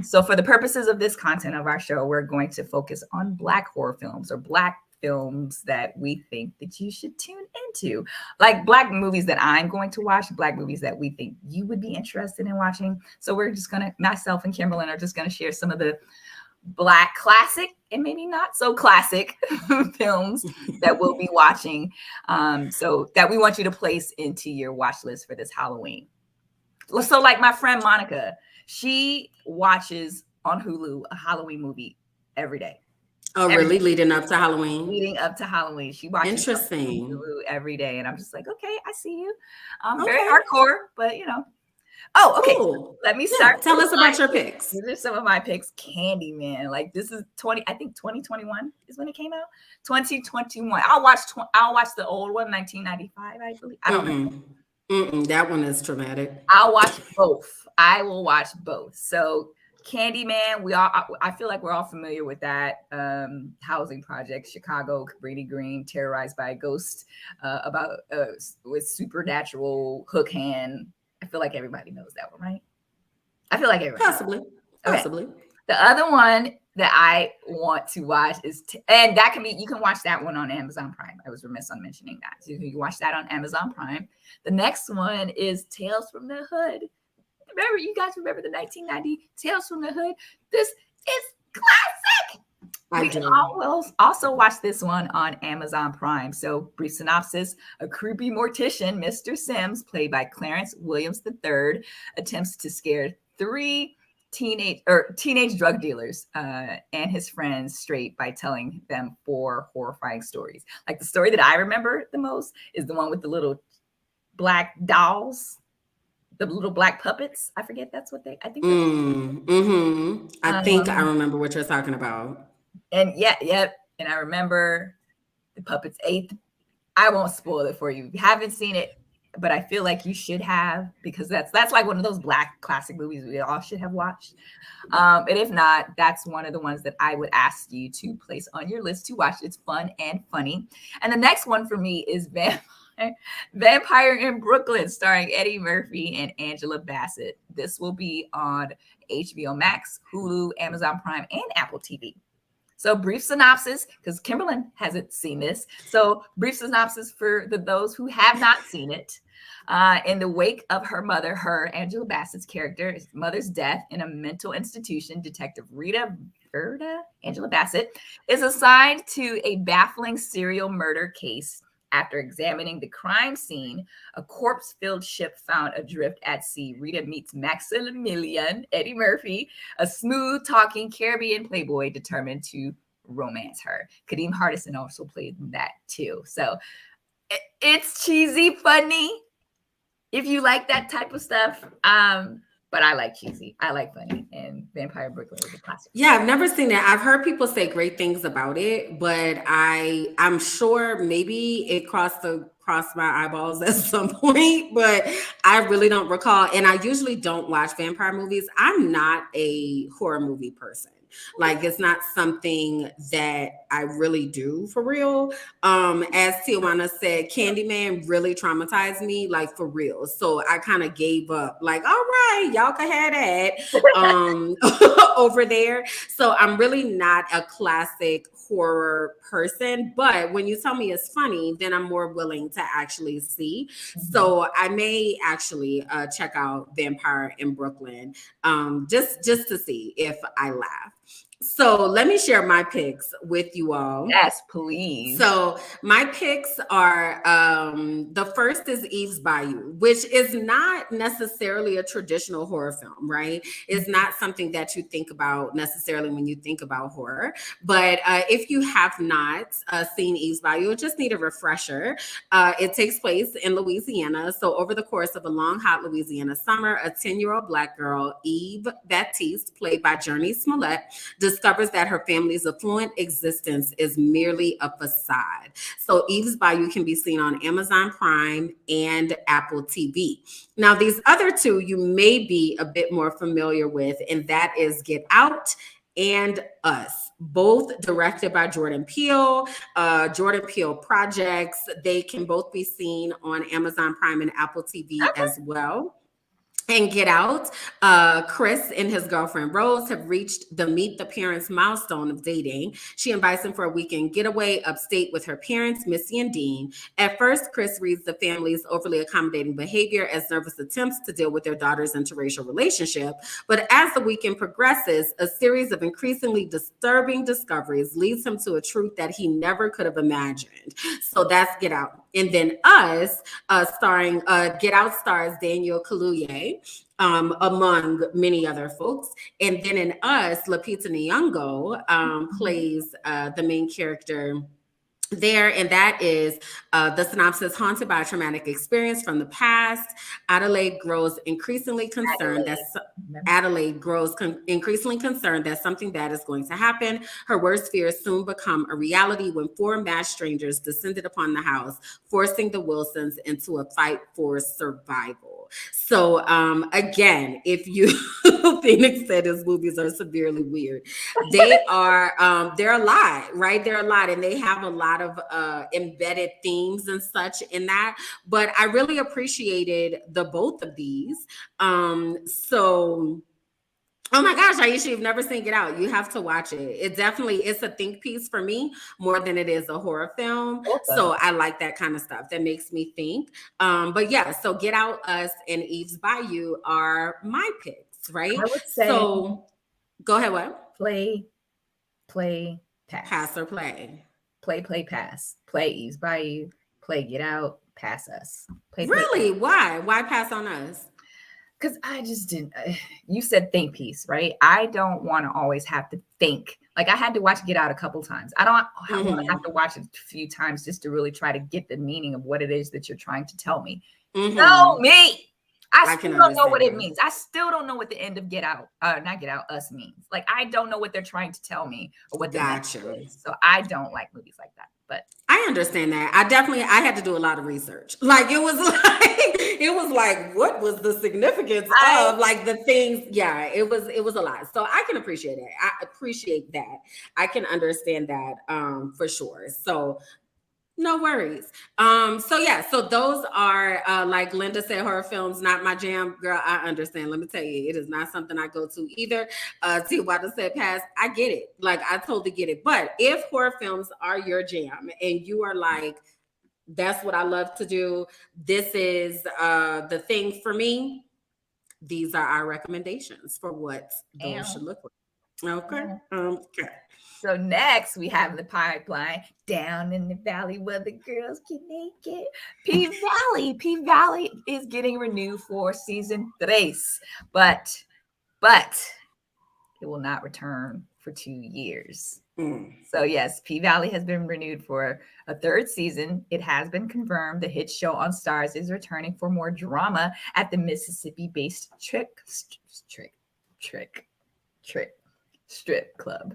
So for the purposes of this content of our show, we're going to focus on Black horror films, or Black films that we think that you should tune into, like Black movies that I'm going to watch, Black movies that we think you would be interested in watching. So we're just myself and Kimberland are just gonna share some of the Black classic and maybe not so classic films that we'll be watching, so that we want you to place into your watch list for this Halloween. So like my friend Monica, she watches on Hulu a Halloween movie every day. Oh, really? Leading up to Halloween? Leading up to Halloween. She watches Interesting every day. And I'm just like, okay, I see you. Very hardcore, but you know. Oh, okay. Cool. Let me start. Tell us about your picks. These are some of my picks. Candyman. Like this is 2021 is when it came out. 2021. I'll watch the old one, 1995, I believe. I don't know. That one is traumatic. I'll watch both. I will watch both. So Candyman, I feel like we're all familiar with that housing project, Chicago, Cabrini Green, terrorized by a ghost, about with supernatural hook hand. I feel like everybody knows that one, right? I feel like everybody. Possibly. The other one that I want to watch is, and that can be, you can watch that one on Amazon Prime. I was remiss on mentioning that. So you can watch that on Amazon Prime. The next one is Tales from the Hood. You guys remember the 1990 Tales from the Hood? This is classic. We can also watch this one on Amazon Prime. So brief synopsis: a creepy mortician, Mr. Sims, played by Clarence Williams III, attempts to scare three teenage drug dealers and his friends straight by telling them 4 horrifying stories. Like the story that I remember the most is the one with the little black dolls. The little black puppets. I forget that's what I think. I think I remember what you're talking about. And and I remember the puppets ate. I won't spoil it for you. If you haven't seen it, but I feel like you should have, because that's like one of those Black classic movies we all should have watched. And if not, that's one of the ones that I would ask you to place on your list to watch. It's fun and funny. And the next one for me is Vampire in Brooklyn, starring Eddie Murphy and Angela Bassett. This will be on HBO Max, Hulu, Amazon Prime, and Apple TV. So brief synopsis, because Kimberland hasn't seen this. So brief synopsis for those who have not seen it. In the wake of her mother, Angela Bassett's character's mother's death in a mental institution, Detective Angela Bassett, is assigned to a baffling serial murder case. After examining the crime scene, a corpse-filled ship found adrift at sea, Rita meets Maximilian, Eddie Murphy, a smooth-talking Caribbean playboy determined to romance her. Kadeem Hardison also played in that too. So it's cheesy, funny, if you like that type of stuff. But I like cheesy. I like funny. And Vampire Brooklyn is a classic. Yeah, I've never seen it. I've heard people say great things about it, but I'm sure maybe it crossed the crossed my eyeballs at some point, but I really don't recall. And I usually don't watch vampire movies. I'm not a horror movie person. Like, it's not something that I really do for real. As Tijuana said, Candyman really traumatized me, like for real. So I kind of gave up, like, all right, y'all can have that over there. So I'm really not a classic horror person, but when you tell me it's funny, then I'm more willing to actually see. So I may actually check out Vampire in Brooklyn, just to see if I laugh. So let me share my picks with you all. Yes, please. So my picks are, the first is Eve's Bayou, which is not necessarily a traditional horror film, right? It's not something that you think about necessarily when you think about horror. But if you have not seen Eve's Bayou, you just need a refresher. It takes place in Louisiana. So over the course of a long, hot Louisiana summer, a 10-year-old Black girl, Eve Baptiste, played by Journey Smollett, discovers that her family's affluent existence is merely a facade. So Eve's Bayou can be seen on Amazon Prime and Apple TV. Now, these other two you may be a bit more familiar with, and that is Get Out and Us, both directed by Jordan Peele. Jordan Peele projects. They can both be seen on Amazon Prime and Apple TV as well. And Get Out, Chris and his girlfriend Rose have reached the meet the parents milestone of dating. She invites him for a weekend getaway upstate with her parents, Missy and Dean. At first, Chris reads the family's overly accommodating behavior as nervous attempts to deal with their daughter's interracial relationship. But as the weekend progresses, a series of increasingly disturbing discoveries leads him to a truth that he never could have imagined. So that's Get Out. And then Us, starring Get Out stars Daniel Kaluuya, among many other folks. And then in Us, Lupita Nyong'o plays the main character there, and that is the synopsis: haunted by a traumatic experience from the past, Adelaide grows increasingly concerned that something bad is going to happen. Her worst fears soon become a reality when four masked strangers descended upon the house, forcing the Wilsons into a fight for survival. So again, if you Phoenix said his movies are severely weird, they are they're a lot, right? They're a lot, and they have a lot of embedded themes and such in that. But I really appreciated the both of these. Oh my gosh, Aisha, you've never seen Get Out. You have to watch it. It's a think piece for me more than it is a horror film. Awesome. So I like that kind of stuff. That makes me think. But yeah, so Get Out, Us, and Eve's Bayou are my picks, right? I would say, so go ahead, what? Play, pass. Pass or play. Play, pass. Play Eve's Bayou. Play Get Out, pass Us. Really? Why? Why pass on Us? Because I just didn't. You said think piece, right? I don't want to always have to think. Like, I had to watch Get Out a couple times. I don't want to have to watch it a few times just to really try to get the meaning of what it is that you're trying to tell me. Tell me. I still don't know what it means. I still don't know what the end of Get Out, not Get Out, Us means. Like, I don't know what they're trying to tell me or what the message is. So I don't like movies like that. But I understand that. I had to do a lot of research. Like, it was like, what was the significance of like the things? Yeah, it was a lot. So I can appreciate it. I appreciate that. I can understand that for sure. So no worries. So those are like Linda said, horror films, not my jam. Girl, I understand. Let me tell you, it is not something I go to either. Tijuana said pass. I get it. Like, I totally get it. But if horror films are your jam and you are like, that's what I love to do, this is the thing for me, these are our recommendations for what those should look like. Okay. Okay. So next we have the pipeline, Down in the Valley Where the Girls Get Naked. P Valley is getting renewed for season 3, but it will not return for 2 years. So yes, P Valley has been renewed for a 3rd season. It has been confirmed the hit show on Starz is returning for more drama at the Mississippi-based strip club.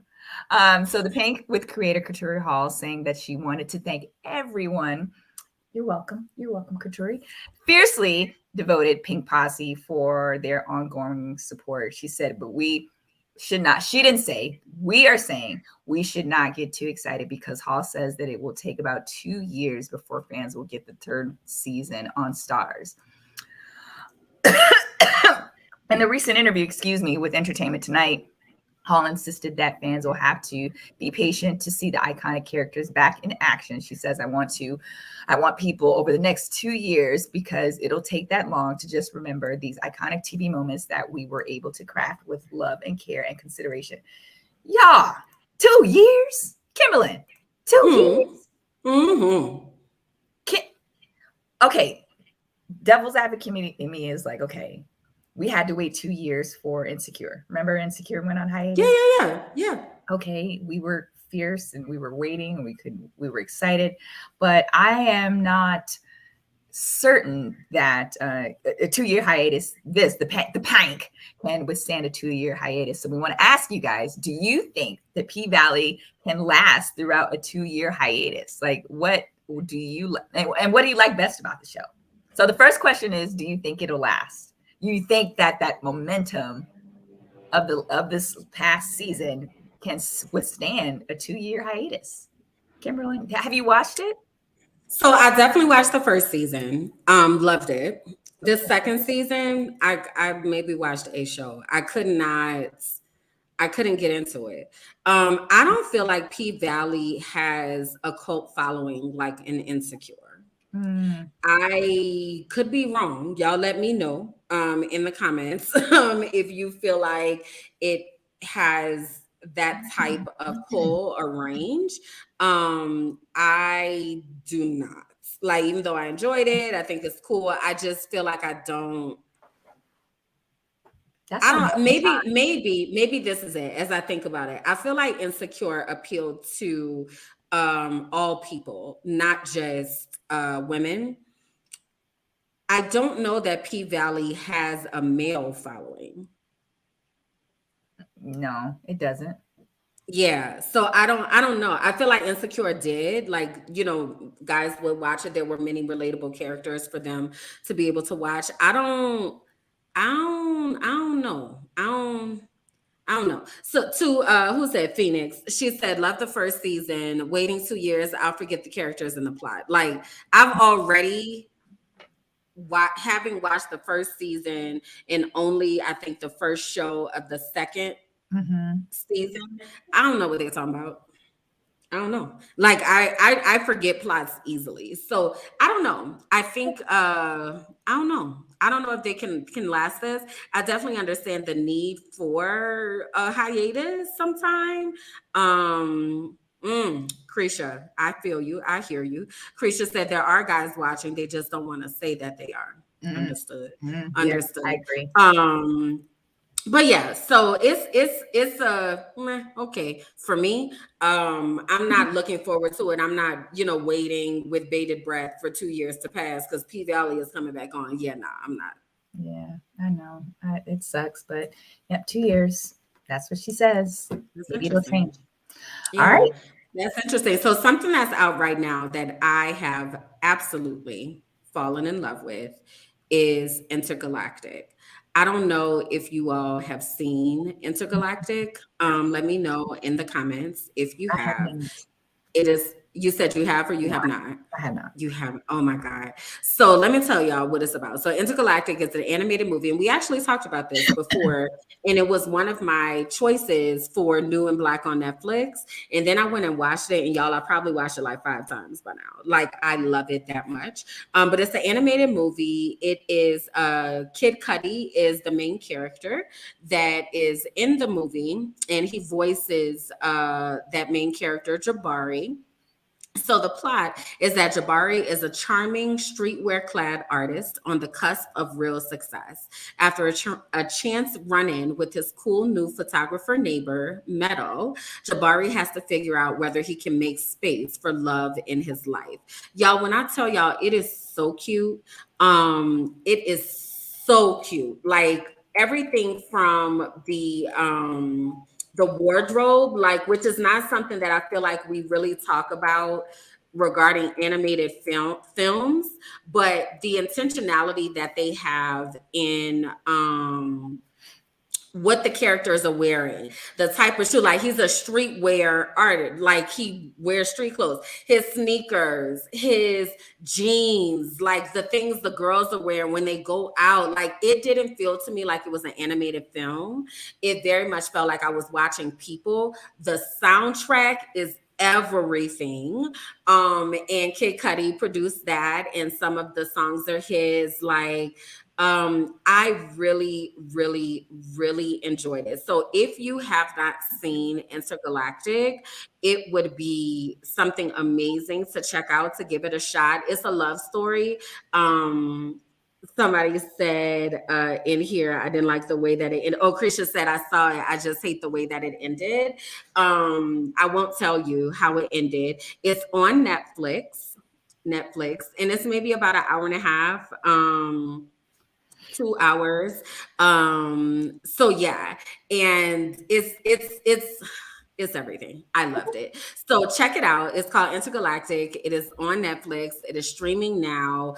So the Pink with creator Katurah Hall saying that she wanted to thank everyone You're welcome. You're welcome, Katuri. Fiercely devoted Pink Posse for their ongoing support. She said, but we should not, she didn't say, we are saying we should not get too excited because Hall says that it will take about 2 years before fans will get the third season on Stars. In the recent interview, with Entertainment Tonight, Hall insisted that fans will have to be patient to see the iconic characters back in action. She says, I want people over the next 2 years because it'll take that long to just remember these iconic TV moments that we were able to craft with love and care and consideration. Yeah, 2 years? Kimberland, 2 years? Mm-hmm. Okay, devil's advocate in me is like, okay, we had to wait 2 years for Insecure. Remember Insecure went on hiatus? Yeah. Okay, we were fierce and we were waiting and we were excited, but I am not certain that a 2-year hiatus, the Pank can withstand a 2-year hiatus. So we want to ask you guys, do you think that P-Valley can last throughout a 2-year hiatus? Like, what do you and what do you like best about the show? So the first question is, do you think it'll last? You think that momentum of this past season can withstand a 2-year hiatus? Kimberland, have you watched it? So I definitely watched the first season. Loved it. The second season, I maybe watched a show. I couldn't get into it. I don't feel like P-Valley has a cult following like an Insecure. I could be wrong. Y'all let me know in the comments if you feel like it has that type of pull or range. I do not. Like, even though I enjoyed it, I think it's cool. I just feel like I don't maybe this is it as I think about it. I feel like Insecure appealed to all people, not just women. I don't know that P-Valley has a male following. No, it doesn't. Yeah, so I don't know. I feel like Insecure did, like, you know, guys would watch it. There were many relatable characters for them to be able to watch. I don't know. I don't know. So to who said Phoenix? She said, love the first season. Waiting 2 years, I'll forget the characters and the plot. Like, I've already having watched the first season and only I think the first show of the second season. I don't know what they're talking about. I don't know. Like I forget plots easily. So I don't know. I think I don't know. I don't know if they can last this. I definitely understand the need for a hiatus sometime. Krisha, I feel you. I hear you. Krisha said there are guys watching. They just don't want to say that they are. Understood. Understood. Yeah, I agree. But yeah, so it's okay for me. I'm not looking forward to it. I'm not, waiting with bated breath for 2 years to pass because P-Valley is coming back on. Yeah, no, I'm not. Yeah, I know. It sucks, but yep, 2 years. That's what she says. Maybe it'll change. Yeah, all right. That's interesting. So something that's out right now that I have absolutely fallen in love with is Intergalactic. I don't know if you all have seen Intergalactic. Let me know in the comments if you have. It is, you said you have or you have not? I have not. You haven't. Oh my God. So let me tell y'all what it's about. So Intergalactic is an animated movie, and we actually talked about this before, and it was one of my choices for New and Black on Netflix. And then I went and watched it, and y'all, I probably watched it like 5 times by now. Like, I love it that much. But it's an animated movie. It is Kid Cudi is the main character that is in the movie, and he voices that main character, Jabari. So the plot is that Jabari is a charming streetwear-clad artist on the cusp of real success. After a chance run-in with his cool new photographer neighbor, Meadow, Jabari has to figure out whether he can make space for love in his life. Y'all, when I tell y'all, it is so cute. It is so cute. Like, everything from the wardrobe, like, which is not something that I feel like we really talk about regarding animated films, but the intentionality that they have in what the characters are wearing, the type of shoe, like he's a streetwear artist, like he wears street clothes, his sneakers, his jeans, like the things the girls are wearing when they go out. Like it didn't feel to me like it was an animated film. It very much felt like I was watching people. The soundtrack is everything. And Kid Cudi produced that, and some of the songs are his. Like I really, really, really enjoyed it. So if you have not seen Intergalactic, it would be something amazing to check out, to give it a shot. It's a love story. Somebody said in here, I didn't like the way that it ended. Oh, Krisha said, I saw it. I just hate the way that it ended. I won't tell you how it ended. It's on Netflix, and it's maybe about an hour and a half. 2 hours. So yeah, and it's everything. I loved it. So check it out. It's called Intergalactic. It is on Netflix. It is streaming now.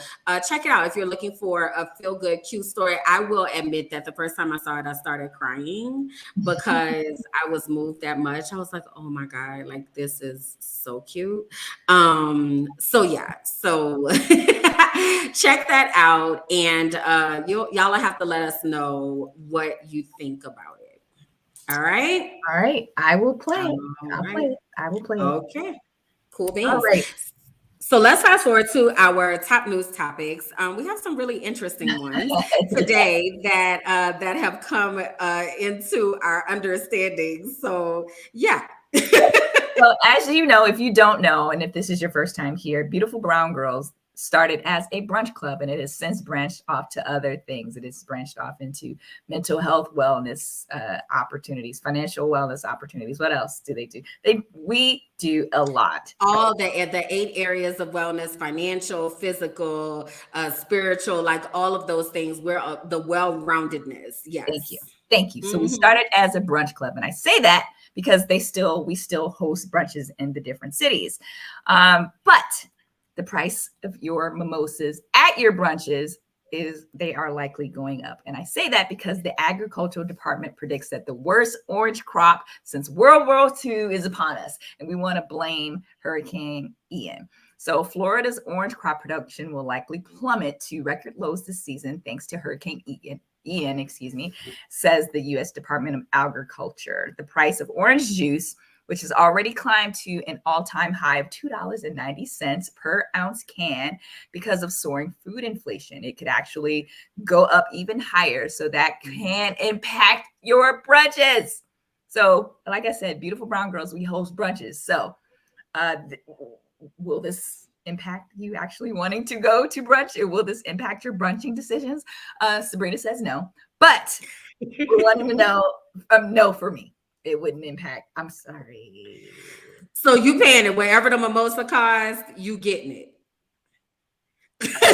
Check it out if you're looking for a feel-good, cute story. I will admit that the first time I saw it, I started crying because I was moved that much. I was like, oh my God, like this is so cute. So yeah, so check that out, and y'all have to let us know what you think about it. All right. All right. I will play. I will play. Okay. Cool beans. All right. So let's fast forward to our top news topics. We have some really interesting ones today that have come into our understanding. So yeah. So as you know, if you don't know, and if this is your first time here, Beautiful Brown Girls started as a brunch club, and it has since branched off to other things. It has branched off into mental health wellness opportunities, financial wellness opportunities. What else do they do? We do a lot. All the 8 areas of wellness: financial, physical, spiritual, like all of those things. We're the well-roundedness. Yes. Thank you. So we started as a brunch club, and I say that because we still host brunches in the different cities, but the price of your mimosas at your brunches they are likely going up. And I say that because the agricultural department predicts that the worst orange crop since World War II is upon us. And we want to blame Hurricane Ian. So Florida's orange crop production will likely plummet to record lows this season, thanks to Hurricane Ian, says the U.S. Department of Agriculture. The price of orange juice, which has already climbed to an all-time high of $2.90 per ounce can because of soaring food inflation. It could actually go up even higher, so that can impact your brunches. So, like I said, Beautiful Brown Girls, we host brunches. So, will this impact you actually wanting to go to brunch? Will this impact your brunching decisions? Sabrina says no, but we want to know, no for me. It wouldn't impact. I'm sorry. So you paying it wherever the mimosa cost, you getting it.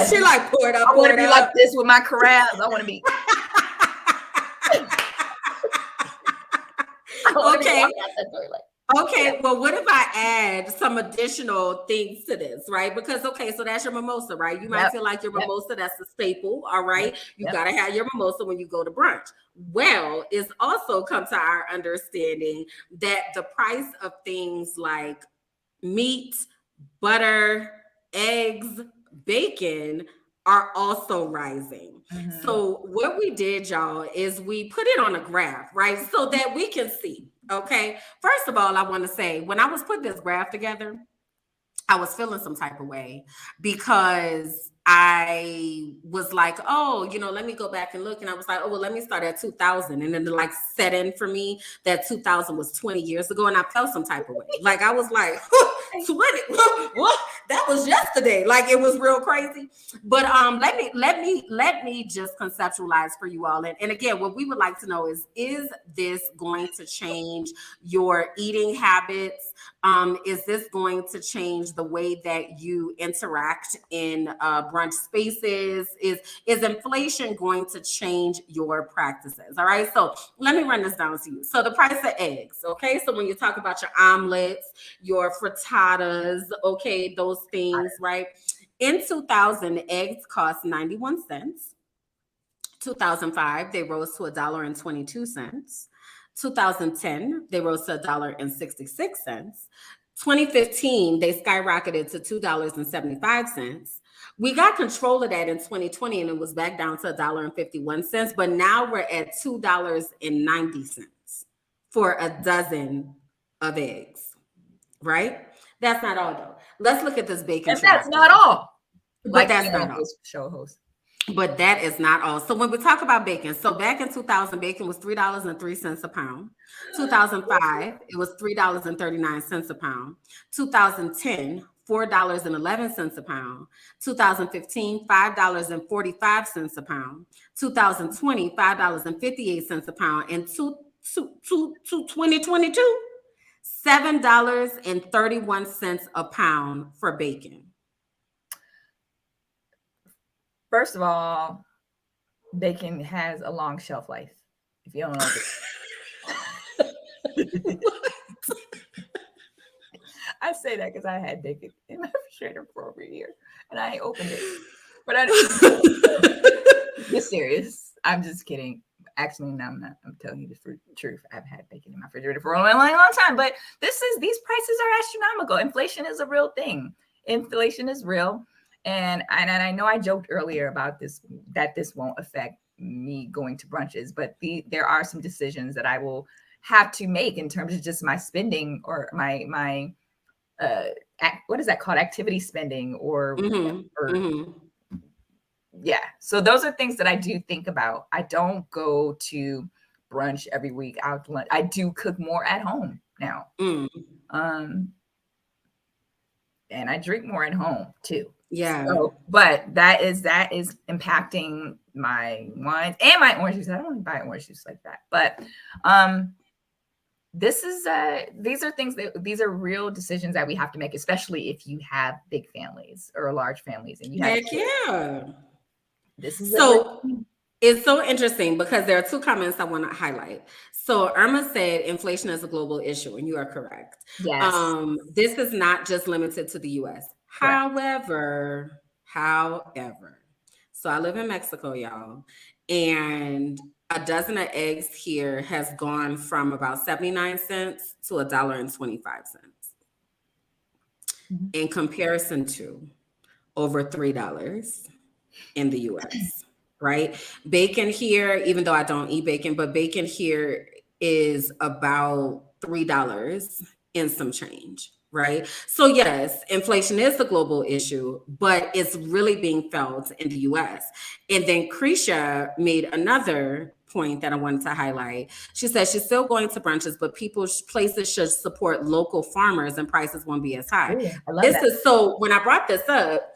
She like pour it up. I want to be like this with my corrals. I want to be. Okay. Okay, well, what if I add some additional things to this, right? Because, okay, so that's your mimosa, right? You might feel like your mimosa, that's a staple, all right? You got to have your mimosa when you go to brunch. Well, it's also come to our understanding that the price of things like meat, butter, eggs, bacon are also rising. Mm-hmm. So what we did, y'all, is we put it on a graph, right? So that we can see. Okay. First of all, I want to say when I was putting this graph together, I was feeling some type of way because I was like, oh, let me go back and look. And I was like, oh, well, let me start at 2000. And then like set in for me that 2000 was 20 years ago. And I felt some type of way. Like I was like, 20, what? That was yesterday. Like it was real crazy. But let me just conceptualize for you all. And again, what we would like to know is this going to change your eating habits? Is this going to change the way that you interact in brunch spaces? Is inflation going to change your practices? All right. So let me run this down to you. So the price of eggs. Okay. So when you talk about your omelets, your frittatas, okay, those those things, right? In 2000, eggs cost 91 cents. 2005, they rose to $1.22. 2010, they rose to $1.66. 2015, they skyrocketed to $2.75. We got control of that in 2020 and it was back down to $1.51. But now we're at $2.90 for a dozen of eggs, right? That's not all though. Let's look at this bacon. And that's not all. But that's not all. Show host. But that is not all. So when we talk about bacon, so back in 2000, bacon was $3.03 a pound. 2005, it was $3.39 a pound. 2010, $4.11 a pound. 2015, $5.45 a pound. 2020, $5.58 a pound. And 2022, $7.31 a pound for bacon. First of all, bacon has a long shelf life. If you don't know this. I say that because I had bacon in my refrigerator for over a year and I ain't opened it. But I You're serious. I'm just kidding. Actually, no, I'm not. I'm telling you the truth. I've had bacon in my refrigerator for a long time. But these prices are astronomical. Inflation is a real thing. Inflation is real. And I know I joked earlier about this, that this won't affect me going to brunches, but there are some decisions that I will have to make in terms of just my spending or my what is that called? Activity spending or yeah. So those are things that I do think about. I don't go to brunch every week out to lunch. I do cook more at home now. And I drink more at home too. Yeah. So, but that is impacting my wines and my orange juice. I don't really buy orange juice like that. But these are real decisions that we have to make, especially if you have big families or large families and you have This is so it's so interesting because there are two comments I want to highlight. So Irma said inflation is a global issue, and you are correct. Yes. This is not just limited to the US. However, so I live in Mexico, y'all, and a dozen of eggs here has gone from about 79 cents to $1.25 in comparison to over $3 in the US, right? Bacon here, even though I don't eat bacon, but bacon here is about $3 and some change, right? So yes, inflation is a global issue, but it's really being felt in the US. And then Krisha made another point that I wanted to highlight. She said she's still going to brunches, but places should support local farmers and prices won't be as high. Ooh, I love that. So when I brought this up,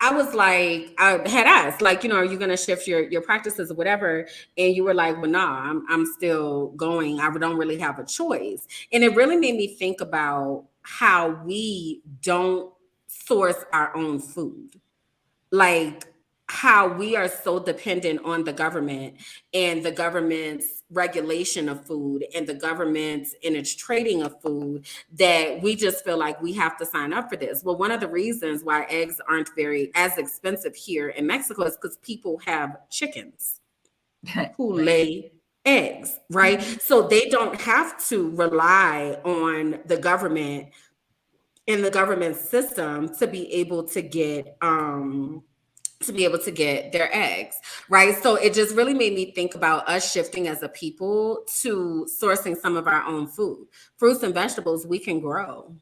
I was like, I had asked, like, are you going to shift your practices or whatever? And you were like, well, no, I'm still going. I don't really have a choice. And it really made me think about how we don't source our own food. Like how we are so dependent on the government and the government's regulation of food and the government's in its trading of food that we just feel like we have to sign up for this. Well, one of the reasons why eggs aren't as expensive here in Mexico is because people have chickens who lay eggs, right? So they don't have to rely on the government and the government system to be able to get their eggs, right? So it just really made me think about us shifting as a people to sourcing some of our own food. Fruits and vegetables we can grow.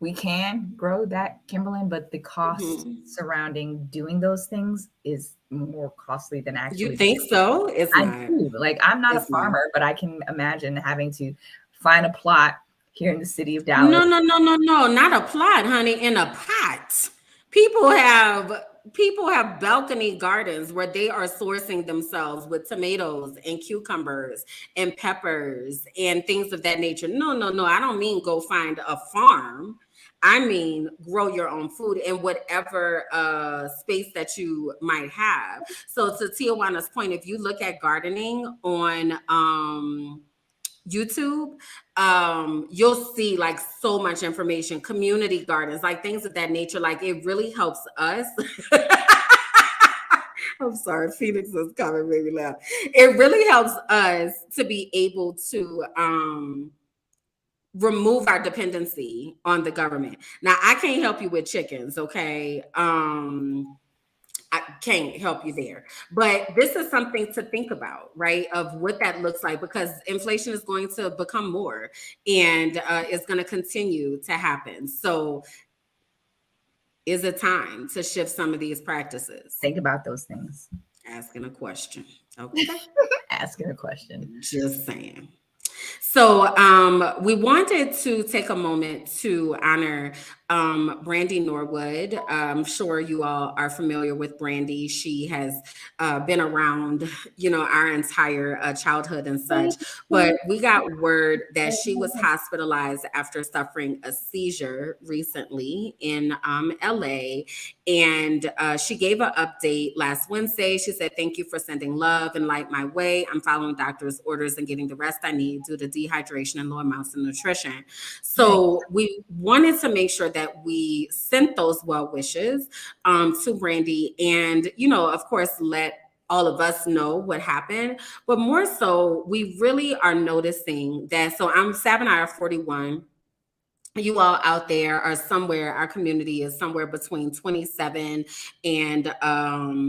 We can grow that, Kimberland, but the cost surrounding doing those things is more costly than actually. You think so? It's not. Do. Like, I'm not a farmer, but I can imagine having to find a plot here in the city of Dallas. No, not a plot, honey, in a pot. People have balcony gardens where they are sourcing themselves with tomatoes and cucumbers and peppers and things of that nature. No, I don't mean go find a farm. I mean, grow your own food in whatever space that you might have. So to Tijuana's point, if you look at gardening on YouTube, you'll see like so much information, community gardens, like things of that nature. Like it really helps us. I'm sorry, Phoenix is coming, maybe loud. It really helps us to be able to remove our dependency on the government. Now, I can't help you with chickens, okay? I can't help you there. But this is something to think about, right? Of what that looks like, because inflation is going to become more and it's going to continue to happen. So is it time to shift some of these practices? Think about those things. Asking a question. Okay. Asking a question. Just saying. So we wanted to take a moment to honor Brandy Norwood. I'm sure you all are familiar with Brandy. She has been around, our entire childhood and such. But we got word that she was hospitalized after suffering a seizure recently in LA. And she gave an update last Wednesday. She said, "Thank you for sending love and light my way. I'm following doctor's orders and getting the rest I need due to dehydration and low amounts of nutrition." So we wanted to make sure that we sent those well wishes to Brandy and, of course, let all of us know what happened. But more so, we really are noticing that. So Sab and I are 41. You all out there are somewhere, our community is somewhere between 27 and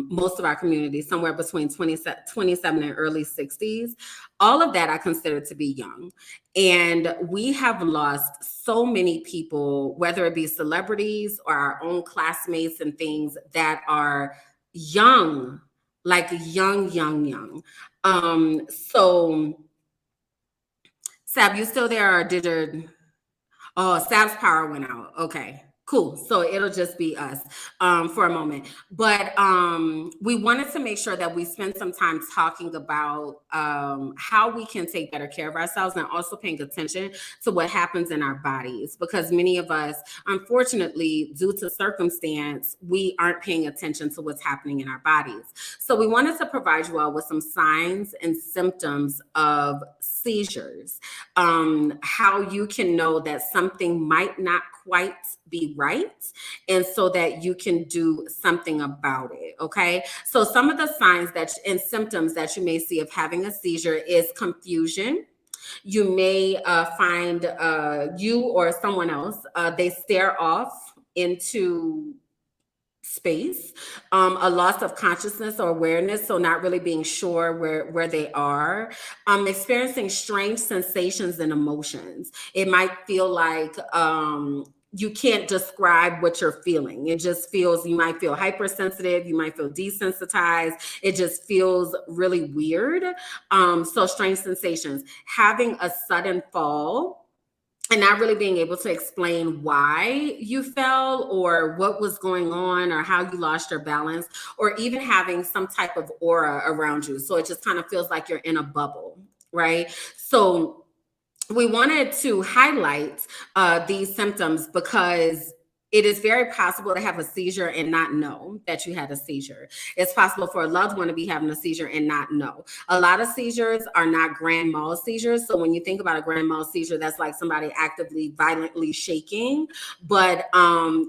most of our community, somewhere between 27 and early 60s. All of that I consider to be young. And we have lost so many people, whether it be celebrities or our own classmates and things that are young, like young. So Sab, you still there or did your... Oh, Sab's power went out. Okay, cool. So it'll just be us for a moment. But we wanted to make sure that we spend some time talking about how we can take better care of ourselves and also paying attention to what happens in our bodies. Because many of us, unfortunately, due to circumstance, we aren't paying attention to what's happening in our bodies. So we wanted to provide you all with some signs and symptoms of seizures, how you can know that something might not quite be right, and so that you can do something about it. Okay, so some of the signs and symptoms that you may see of having a seizure is confusion. You may find you or someone else, they stare off into space, a loss of consciousness or awareness, so not really being sure where they are, experiencing strange sensations and emotions. It might feel like you can't describe what you're feeling. It just feels, you might feel hypersensitive, you might feel desensitized. It just feels really weird. So strange sensations, having a sudden fall and not really being able to explain why you fell or what was going on or how you lost your balance, or even having some type of aura around you. So it just kind of feels like you're in a bubble, right? So we wanted to highlight these symptoms because it is very possible to have a seizure and not know that you had a seizure. It's possible for a loved one to be having a seizure and not know. A lot of seizures are not grand mal seizures. So when you think about a grand mal seizure, that's like somebody actively, violently shaking, but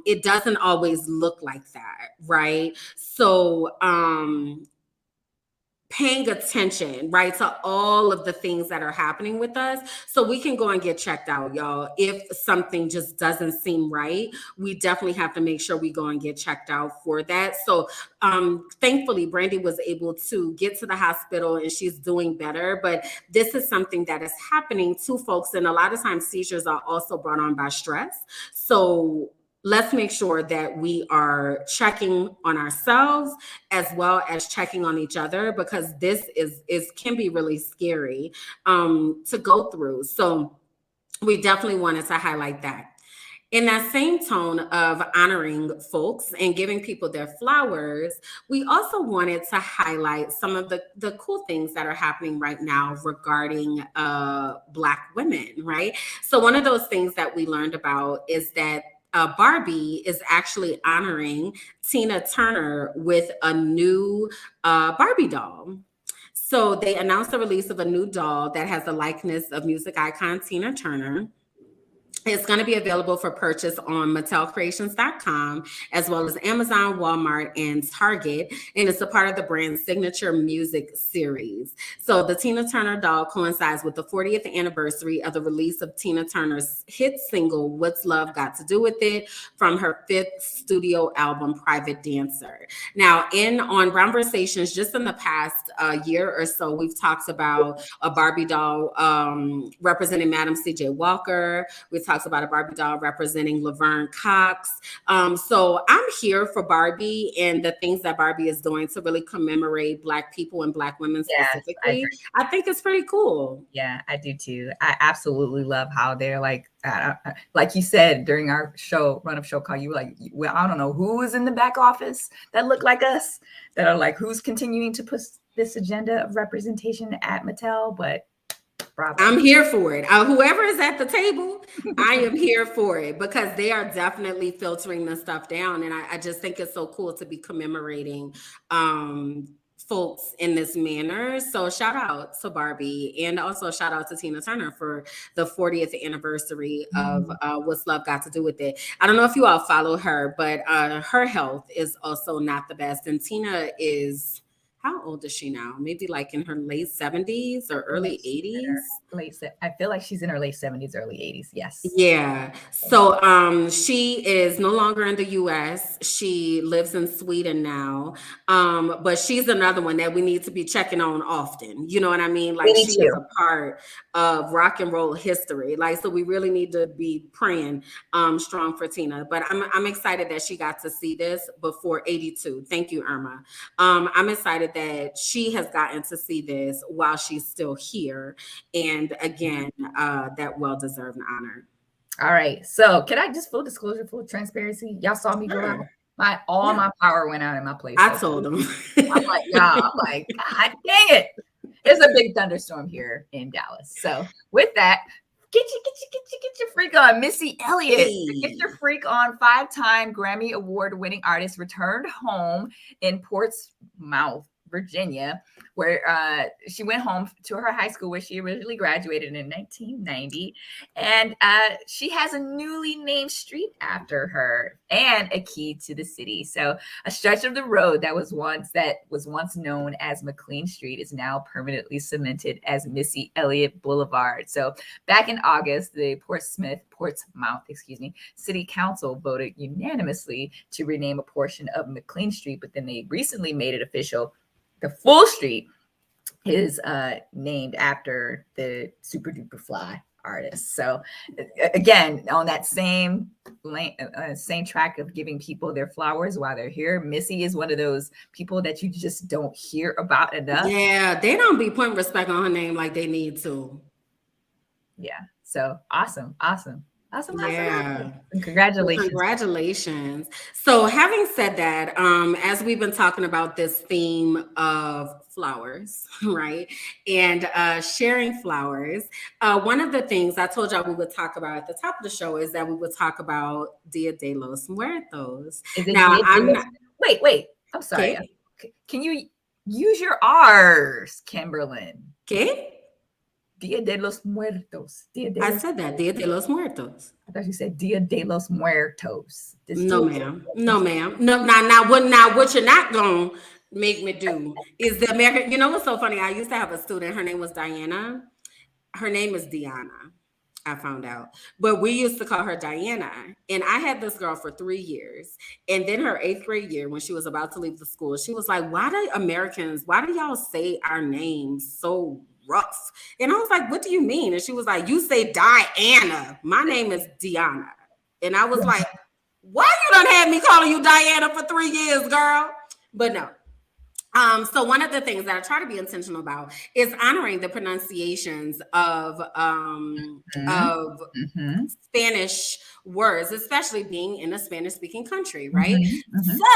it doesn't always look like that, right? So paying attention, right, to all of the things that are happening with us so we can go and get checked out, y'all. If something just doesn't seem right, we definitely have to make sure we go and get checked out for that. So thankfully, Brandy was able to get to the hospital and she's doing better, but this is something that is happening to folks. And a lot of times seizures are also brought on by stress. So let's make sure that we are checking on ourselves as well as checking on each other, because this can be really scary to go through. So we definitely wanted to highlight that. In that same tone of honoring folks and giving people their flowers, we also wanted to highlight some of the cool things that are happening right now regarding Black women, right? So one of those things that we learned about is that Barbie is actually honoring Tina Turner with a new Barbie doll. So they announced the release of a new doll that has the likeness of music icon Tina Turner. It's going to be available for purchase on MattelCreations.com, as well as Amazon, Walmart, and Target. And it's a part of the brand's signature music series. So the Tina Turner doll coincides with the 40th anniversary of the release of Tina Turner's hit single, What's Love Got to Do With It, from her 5th studio album, Private Dancer. Now, on Brownversations, just in the past year or so, we've talked about a Barbie doll representing Madam C.J. Walker. We talks about a Barbie doll representing Laverne Cox. So I'm here for Barbie and the things that Barbie is doing to really commemorate Black people and Black women specifically. I think it's pretty cool. Yeah, I do too. I absolutely love how they're like you said during our run-up show call, you were like, well, I don't know who is in the back office that look like us, that are like, who's continuing to push this agenda of representation at Mattel, but bravo. I'm here for it. Whoever is at the table, I am here for it, because they are definitely filtering this stuff down. And I just think it's so cool to be commemorating folks in this manner. So shout out to Barbie, and also shout out to Tina Turner for the 40th anniversary of What's Love Got to Do With It. I don't know if you all follow her, but her health is also not the best. And Tina is... how old is she now? Maybe like in her late 70s or early 80s? I feel like she's in her late 70s, early 80s. Yes. Yeah. So she is no longer in the US. She lives in Sweden now. But she's another one that we need to be checking on often. You know what I mean? Like, she is a part of rock and roll history. Like, so we really need to be praying strong for Tina. But I'm excited that she got to see this before 82. Thank you, Irma. I'm excited that she has gotten to see this while she's still here. And again, that well-deserved honor. All right. So can I just, full disclosure, full transparency? Y'all saw me go out. My power went out in my place. I told them. I'm like, God dang it. There's a big thunderstorm here in Dallas. So with that, get your freak on. Missy Elliott. Hey. Get your freak on. 5-time Grammy Award-winning artist returned home in Portsmouth, Virginia, where she went home to her high school where she originally graduated in 1990. And she has a newly named street after her and a key to the city. So a stretch of the road that was once known as McLean Street is now permanently cemented as Missy Elliott Boulevard. So back in August, the Portsmouth, City Council voted unanimously to rename a portion of McLean Street, but then they recently made it official. The full street is named after the Super Duper Fly artist. So again, on that same track of giving people their flowers while they're here, Missy is one of those people that you just don't hear about enough. Yeah, they don't be putting respect on her name like they need to. Yeah. So awesome. Yeah. Congratulations. So having said that, as we've been talking about this theme of flowers, right? And sharing flowers, one of the things I told y'all we would talk about at the top of the show is that we would talk about Dia de los Muertos. Now, wait. I'm sorry. Okay. Can you use your R's, Kimberland? Okay. Dia de los Muertos. I said that, Dia de los Muertos. I thought you said Dia de los Muertos. No, ma'am. No, now what you're not going to make me do is the American, you know what's so funny? I used to have a student, her name was Diana. Her name is Diana, I found out. But we used to call her Diana. And I had this girl for 3 years. And then her 8th grade year, when she was about to leave the school, she was like, why do y'all say our names so rough? And I was like, what do you mean? And she was like, you say Diana. My name is Diana. And I was like, why you done had me calling you Diana for 3 years, girl? But no. So one of the things that I try to be intentional about is honoring the pronunciations of Spanish words, especially being in a Spanish-speaking country, right?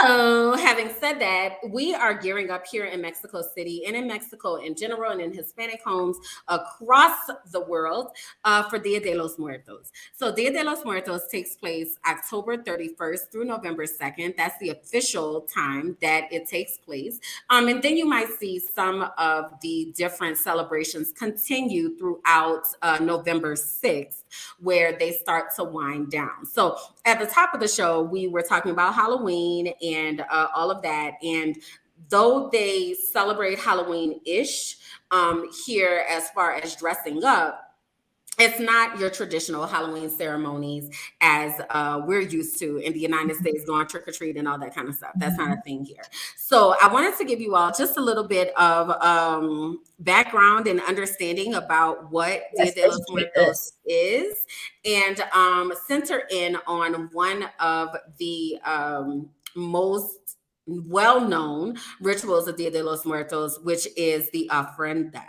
So, having said that, we are gearing up here in Mexico City and in Mexico in general and in Hispanic homes across the world for Dia de los Muertos. So, Dia de los Muertos takes place October 31st through November 2nd. That's the official time that it takes place. And then you might see some of the different celebrations continue throughout November 6th, where they start to wind down. So at the top of the show, we were talking about Halloween and all of that. And though they celebrate Halloween-ish here as far as dressing up, it's not your traditional Halloween ceremonies as we're used to in the United States, going trick or treat and all that kind of stuff. That's not a thing here. So I wanted to give you all just a little bit of background and understanding about what Dia de los Muertos is, and center in on one of the most well-known rituals of Dia de los Muertos, which is the ofrenda.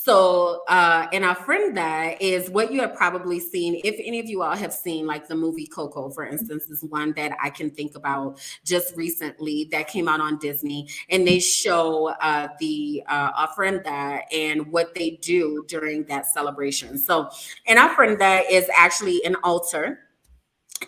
So an ofrenda is what you have probably seen. If any of you all have seen like the movie Coco, for instance, is one that I can think about just recently that came out on Disney, and they show the ofrenda and what they do during that celebration. So an ofrenda is actually an altar.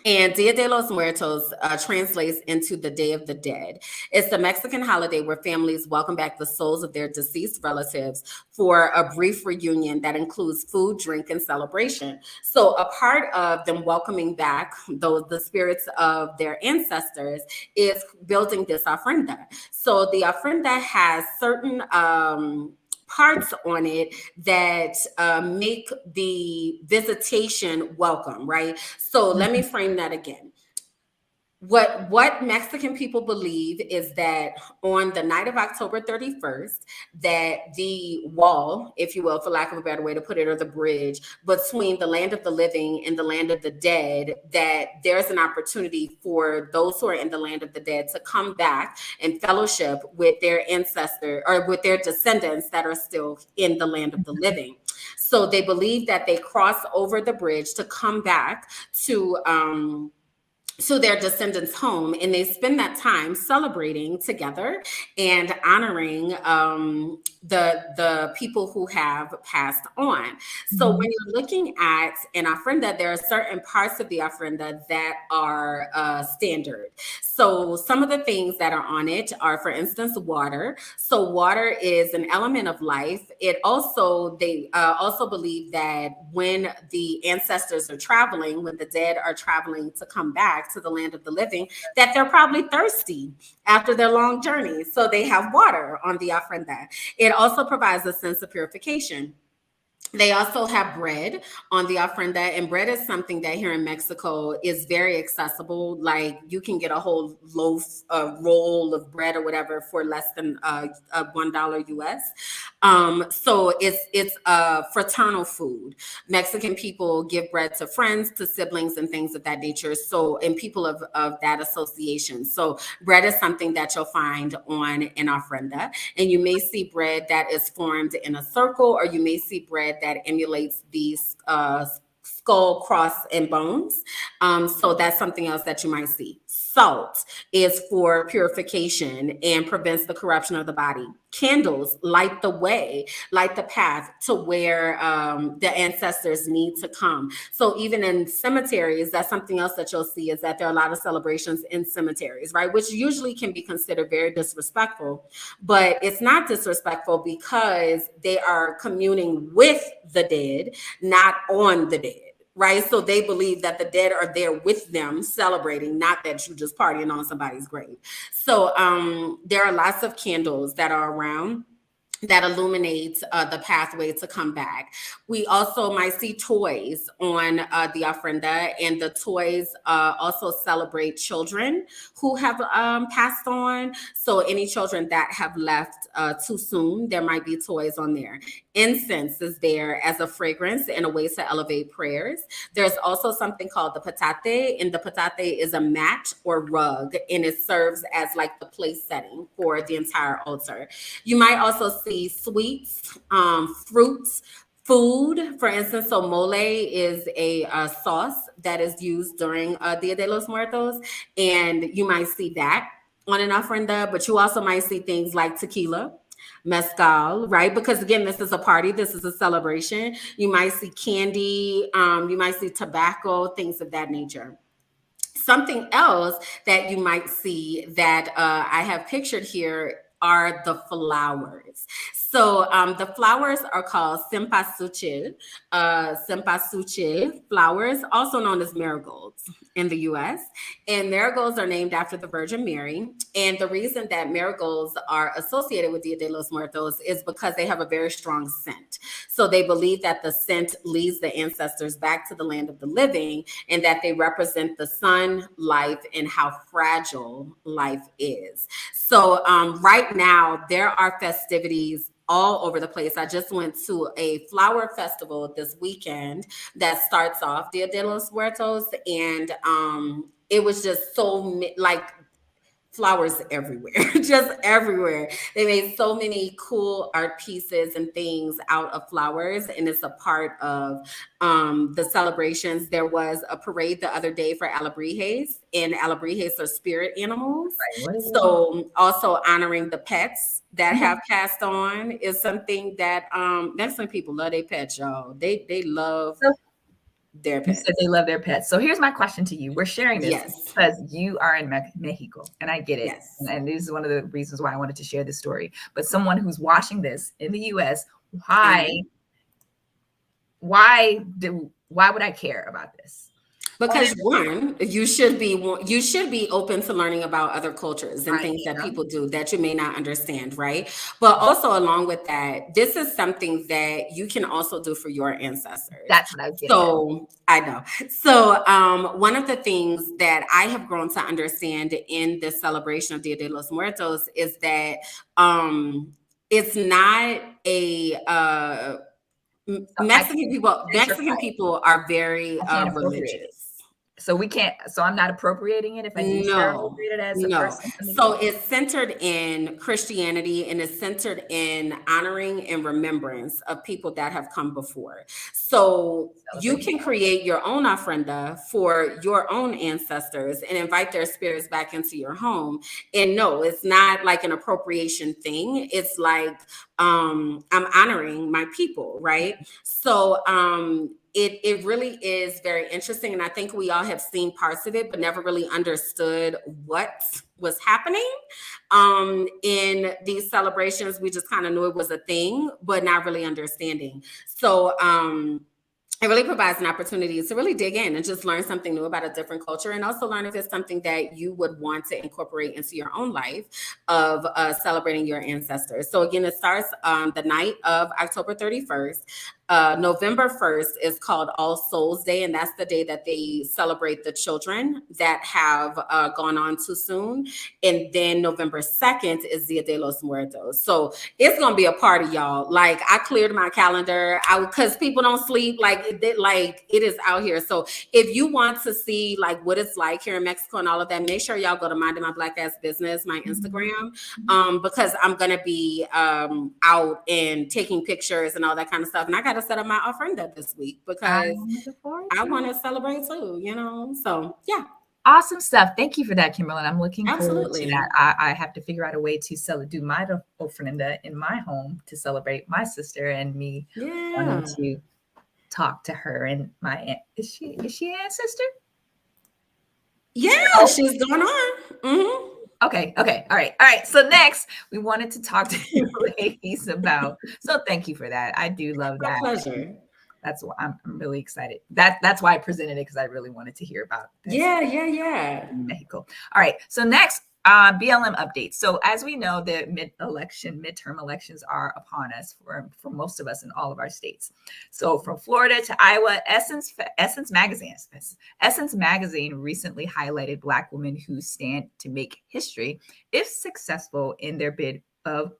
And Dia de los Muertos translates into the Day of the Dead. It's the Mexican holiday where families welcome back the souls of their deceased relatives for a brief reunion that includes food, drink, and celebration. So a part of them welcoming back the spirits of their ancestors is building this ofrenda. So the ofrenda has certain parts on it that make the visitation welcome, right? So let me frame that again. What Mexican people believe is that on the night of October 31st, that the wall, if you will, for lack of a better way to put it, or the bridge between the land of the living and the land of the dead, that there's an opportunity for those who are in the land of the dead to come back and fellowship with their ancestor or with their descendants that are still in the land of the living. So they believe that they cross over the bridge to come back to their descendants' home, and they spend that time celebrating together and honoring the people who have passed on. So when you're looking at an ofrenda, there are certain parts of the ofrenda that are standard. So some of the things that are on it are, for instance, water. So water is an element of life. They also believe that when the ancestors are traveling, when the dead are traveling to come back to the land of the living, that they're probably thirsty after their long journey. So they have water on the ofrenda. It also provides a sense of purification. They also have bread on the ofrenda, and bread is something that here in Mexico is very accessible. Like you can get a whole loaf, roll of bread or whatever for less than $1 US. So it's fraternal food. Mexican people give bread to friends, to siblings, and things of that nature. So, and people of that association. So bread is something that you'll find on an ofrenda, and you may see bread that is formed in a circle, or you may see bread that emulates these skull, cross, and bones. So that's something else that you might see. Salt is for purification and prevents the corruption of the body. Candles light the way, light the path to where the ancestors need to come. So even in cemeteries, that's something else that you'll see, is that there are a lot of celebrations in cemeteries, right? Which usually can be considered very disrespectful, but it's not disrespectful because they are communing with the dead, not on the dead. Right. So they believe that the dead are there with them celebrating, not that you just partying on somebody's grave. So there are lots of candles that are around that illuminates the pathway to come back. We also might see toys on the ofrenda, and the toys also celebrate children who have passed on. So any children that have left too soon, there might be toys on there. Incense is there as a fragrance and a way to elevate prayers. There's also something called the petate, and the petate is a mat or rug, and it serves as like the place setting for the entire altar. You might also see sweets, fruits, food, for instance. So mole is a sauce that is used during Dia de los Muertos, and you might see that on an ofrenda, but you also might see things like tequila, mezcal, right? Because again, this is a party, this is a celebration. You might see candy, you might see tobacco, things of that nature. Something else that you might see that I have pictured here are the flowers. So the flowers are called cempasúchil flowers, also known as marigolds in the US. And marigolds are named after the Virgin Mary. And the reason that marigolds are associated with Dia de los Muertos is because they have a very strong scent. So they believe that the scent leads the ancestors back to the land of the living, and that they represent the sun, life, and how fragile life is. So right now, there are festivities all over the place. I just went to a flower festival this weekend that starts off Dia de los Muertos, and it was just so like flowers everywhere, just everywhere. They made so many cool art pieces and things out of flowers, and it's a part of the celebrations. There was a parade the other day for alebrijes, and alebrijes are spirit animals. Right. So also honoring the pets that have passed on is something that Mexican people love their pets, y'all. They love their pets. You said they love their pets. So here's my question to you. We're sharing this because you are in Mexico, and I get it. Yes. And this is one of the reasons why I wanted to share this story. But someone who's watching this in the US, why would I care about this? Because one, you should be open to learning about other cultures and things that people do that you may not understand, right? But also along with that, this is something that you can also do for your ancestors. That's what I was getting at. I know. So one of the things that I have grown to understand in this celebration of Dia de los Muertos is that it's not a Mexican people are very religious. So we can't. So I'm not appropriating it if I do appropriate it as a person. So it's centered in Christianity, and it's centered in honoring and remembrance of people that have come before. So you can create your own ofrenda for your own ancestors and invite their spirits back into your home. And no, it's not like an appropriation thing. It's like I'm honoring my people, right? So it really is very interesting. And I think we all have seen parts of it, but never really understood what was happening in these celebrations. We just kind of knew it was a thing, but not really understanding. So it really provides an opportunity to really dig in and just learn something new about a different culture, and also learn if it's something that you would want to incorporate into your own life of celebrating your ancestors. So again, it starts the night of October 31st. November 1st is called All Souls Day, and that's the day that they celebrate the children that have gone on too soon. And then November 2nd is Dia de los Muertos. So it's gonna be a party, y'all. Like, I cleared my calendar because people don't sleep. Like it is out here. So if you want to see like what it's like here in Mexico and all of that, make sure y'all go to Minding My Black Ass Business, my Instagram, because I'm gonna be out and taking pictures and all that kind of stuff. And I gotta set up my ofrenda this week because I want to celebrate too, you know? So yeah. Awesome stuff. Thank you for that, Kimberland. I'm looking forward Absolutely. to that. I have to figure out a way to do my ofrenda in my home to celebrate my sister and me wanting to talk to her and my aunt. Is she an aunt sister? Yeah, she's going on. Mm-hmm. Okay. All right. So next, we wanted to talk to you ladies about. So thank you for that. I do love that. My pleasure. That's why I'm really excited. That's why I presented it, because I really wanted to hear about this. Yeah. Mexico. All right. So next, BLM updates. So as we know, the midterm elections are upon us for most of us in all of our states. So from Florida to Iowa, Essence Magazine recently highlighted Black women who stand to make history if successful in their bid for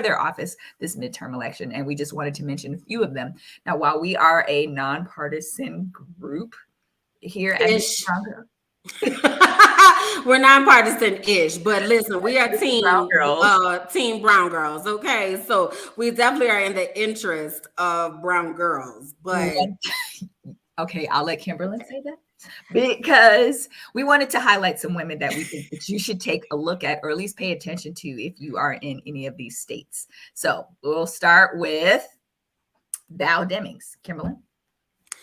their office this midterm election. And we just wanted to mention a few of them. Now, while we are a nonpartisan group here at we're nonpartisan-ish, but listen, we are team brown girls. Okay, so we definitely are in the interest of brown girls, but Okay, I'll let Kimberland say that because we wanted to highlight some women that we think that you should take a look at or at least pay attention to if you are in any of these states. So we'll start with Val Demings. Kimberland.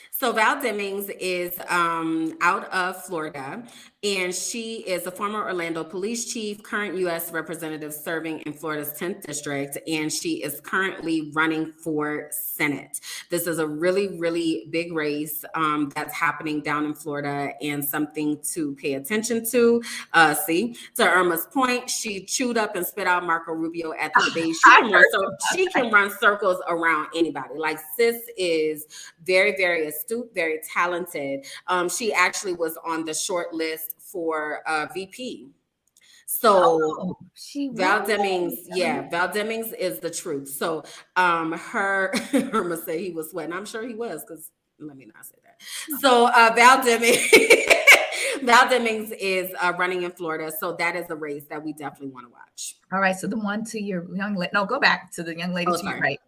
So Val Demings is out of Florida, and she is a former Orlando police chief, current U.S. representative serving in Florida's 10th district, and she is currently running for Senate. This is a really, really big race that's happening down in Florida and something to pay attention to. To Irma's point, she chewed up and spit out Marco Rubio at the debate. She can run circles around anybody. Like, sis is very, very astute, very talented. She actually was on the short list for VP. So Val Demings, Val Demings is the truth. So her Irma said he was sweating. I'm sure he was, because let me not say that. So Val Demings is running in Florida. So that is a race that we definitely want to watch. All right. So the one to your young lady, no, go back to the young lady to your right.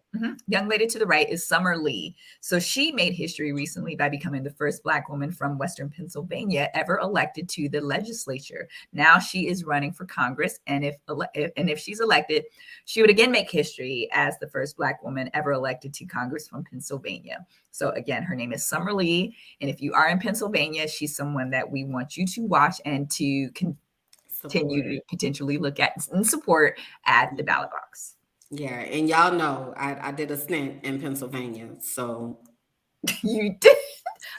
Young lady to the right is Summer Lee. So she made history recently by becoming the first Black woman from Western Pennsylvania ever elected to the legislature. Now she is running for Congress. And if she's elected, she would again make history as the first Black woman ever elected to Congress from Pennsylvania. So again, her name is Summer Lee. And if you are in Pennsylvania, she's someone that we want you to watch and to continue to potentially look at and support at the ballot box. Yeah, and y'all know I did a stint in Pennsylvania, so you did.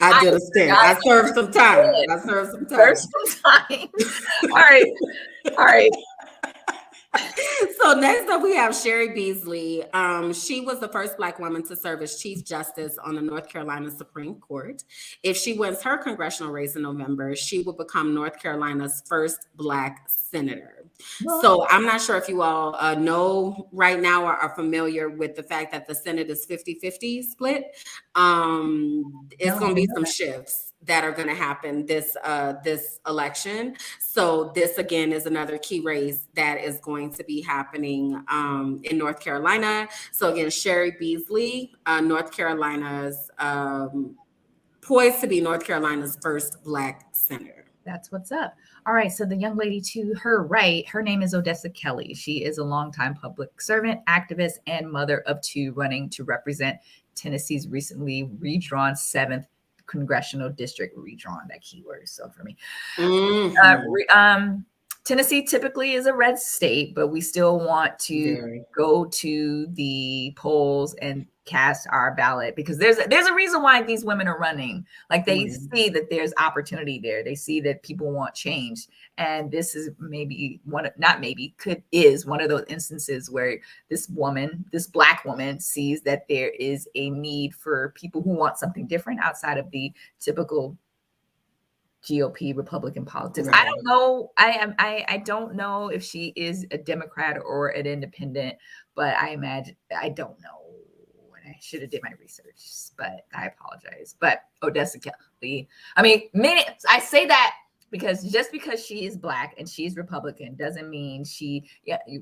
I did a stint. I served some time. All right. So next up, we have Sherry Beasley. She was the first Black woman to serve as Chief Justice on the North Carolina Supreme Court. If she wins her congressional race in November, she will become North Carolina's first Black senator. So I'm not sure if you all know right now or are familiar with the fact that the Senate is 50-50 split. It's going to be some shifts that are going to happen this election. So this again is another key race that is going to be happening in North Carolina. So again, Sherry Beasley, North Carolina's poised to be North Carolina's first Black senator. That's what's up. All right. So the young lady to her right, her name is Odessa Kelly. She is a longtime public servant, activist, and mother of two, running to represent Tennessee's recently redrawn 7th congressional district. Redrawn, that keyword. So for me, Tennessee typically is a red state, but we still want to go to the polls and cast our ballot, because there's a reason why these women are running. Like, they see that there's opportunity there. They see that people want change. And this is maybe one of those instances where this Black woman sees that there is a need for people who want something different outside of the typical GOP Republican politics. I don't know. I don't know if she is a Democrat or an independent, but I don't know. I should have did my research, but I apologize. But Odessa Kelly, I say that because just because she is Black and she's Republican doesn't mean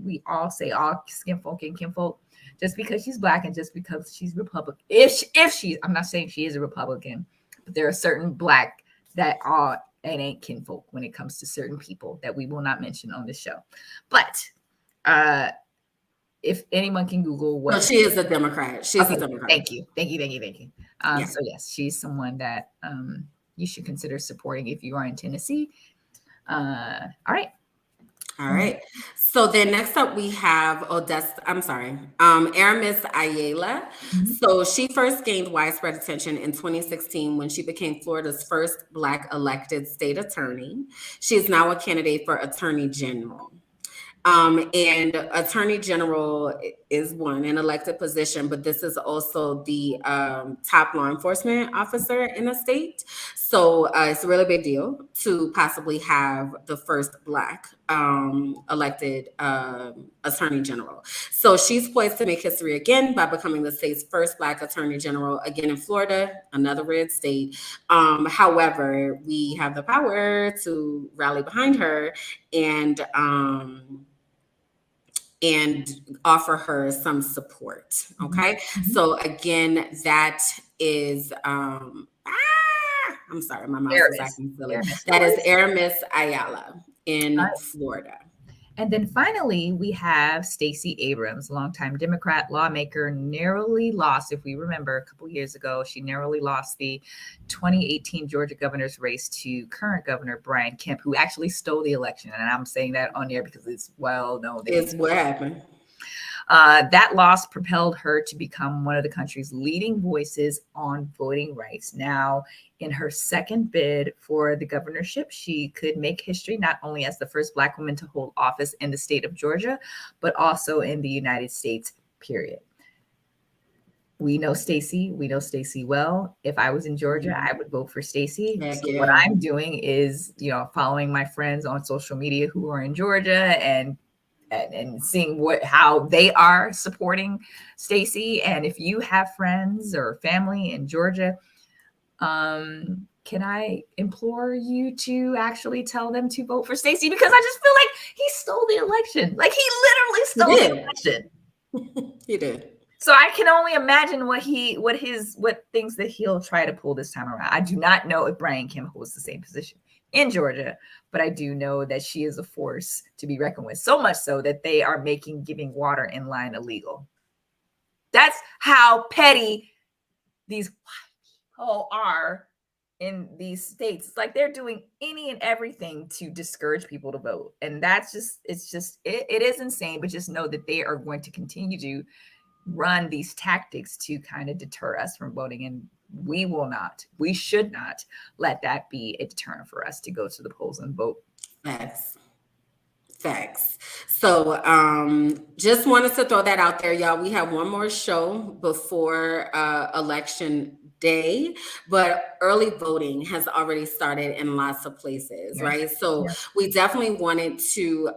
we all say all skin folk and kinfolk. Just because she's Black and just because she's Republican, I'm not saying she is a Republican, but there are certain Black that ain't kinfolk when it comes to certain people that we will not mention on the show. But if anyone can Google what she is a Democrat. She's a Democrat. Thank you. So yes, she's someone that you should consider supporting if you are in Tennessee. All right. So then next up we have Aramis Ayala. So she first gained widespread attention in 2016 when she became Florida's first Black elected state attorney. She is now a candidate for Attorney General. And Attorney General is an elected position, but this is also the top law enforcement officer in the state. So it's a really big deal to possibly have the first Black elected Attorney General. So she's poised to make history again by becoming the state's first Black Attorney General, again in Florida, another red state. However, we have the power to rally behind her and offer her some support. Okay. So again, that is I'm sorry, my mouse is Aramis. acting silly. Aramis. That is Aramis Ayala in Florida. And then finally, we have Stacey Abrams, longtime Democrat lawmaker, narrowly lost, if we remember, a couple years ago, she narrowly lost the 2018 Georgia governor's race to current Governor Brian Kemp, who actually stole the election. And I'm saying that on air because it's well known. It's what happened. That loss propelled her to become one of the country's leading voices on voting rights. Now, in her second bid for the governorship, she could make history not only as the first Black woman to hold office in the state of Georgia, but also in the United States, period. We know Stacey. We know Stacey well. If I was in Georgia, I would vote for Stacey. So what I'm doing is, following my friends on social media who are in Georgia and seeing how they are supporting Stacey. And if you have friends or family in Georgia, can I implore you to actually tell them to vote for Stacey? Because I just feel like he stole the election. Like, he literally stole the election. He did. So I can only imagine what things that he'll try to pull this time around. I do not know if Brian Kemp holds the same position in Georgia, but I do know that she is a force to be reckoned with, so much so that they are making giving water in line illegal. That's how petty these white people are in these states. It's like they're doing any and everything to discourage people to vote. And that's it is insane, but just know that they are going to continue to run these tactics to kind of deter us from voting. And we should not let that be a deterrent for us to go to the polls and vote. Facts. So just wanted to throw that out there, y'all. We have one more show before election day, but early voting has already started in lots of places, right? So we definitely wanted to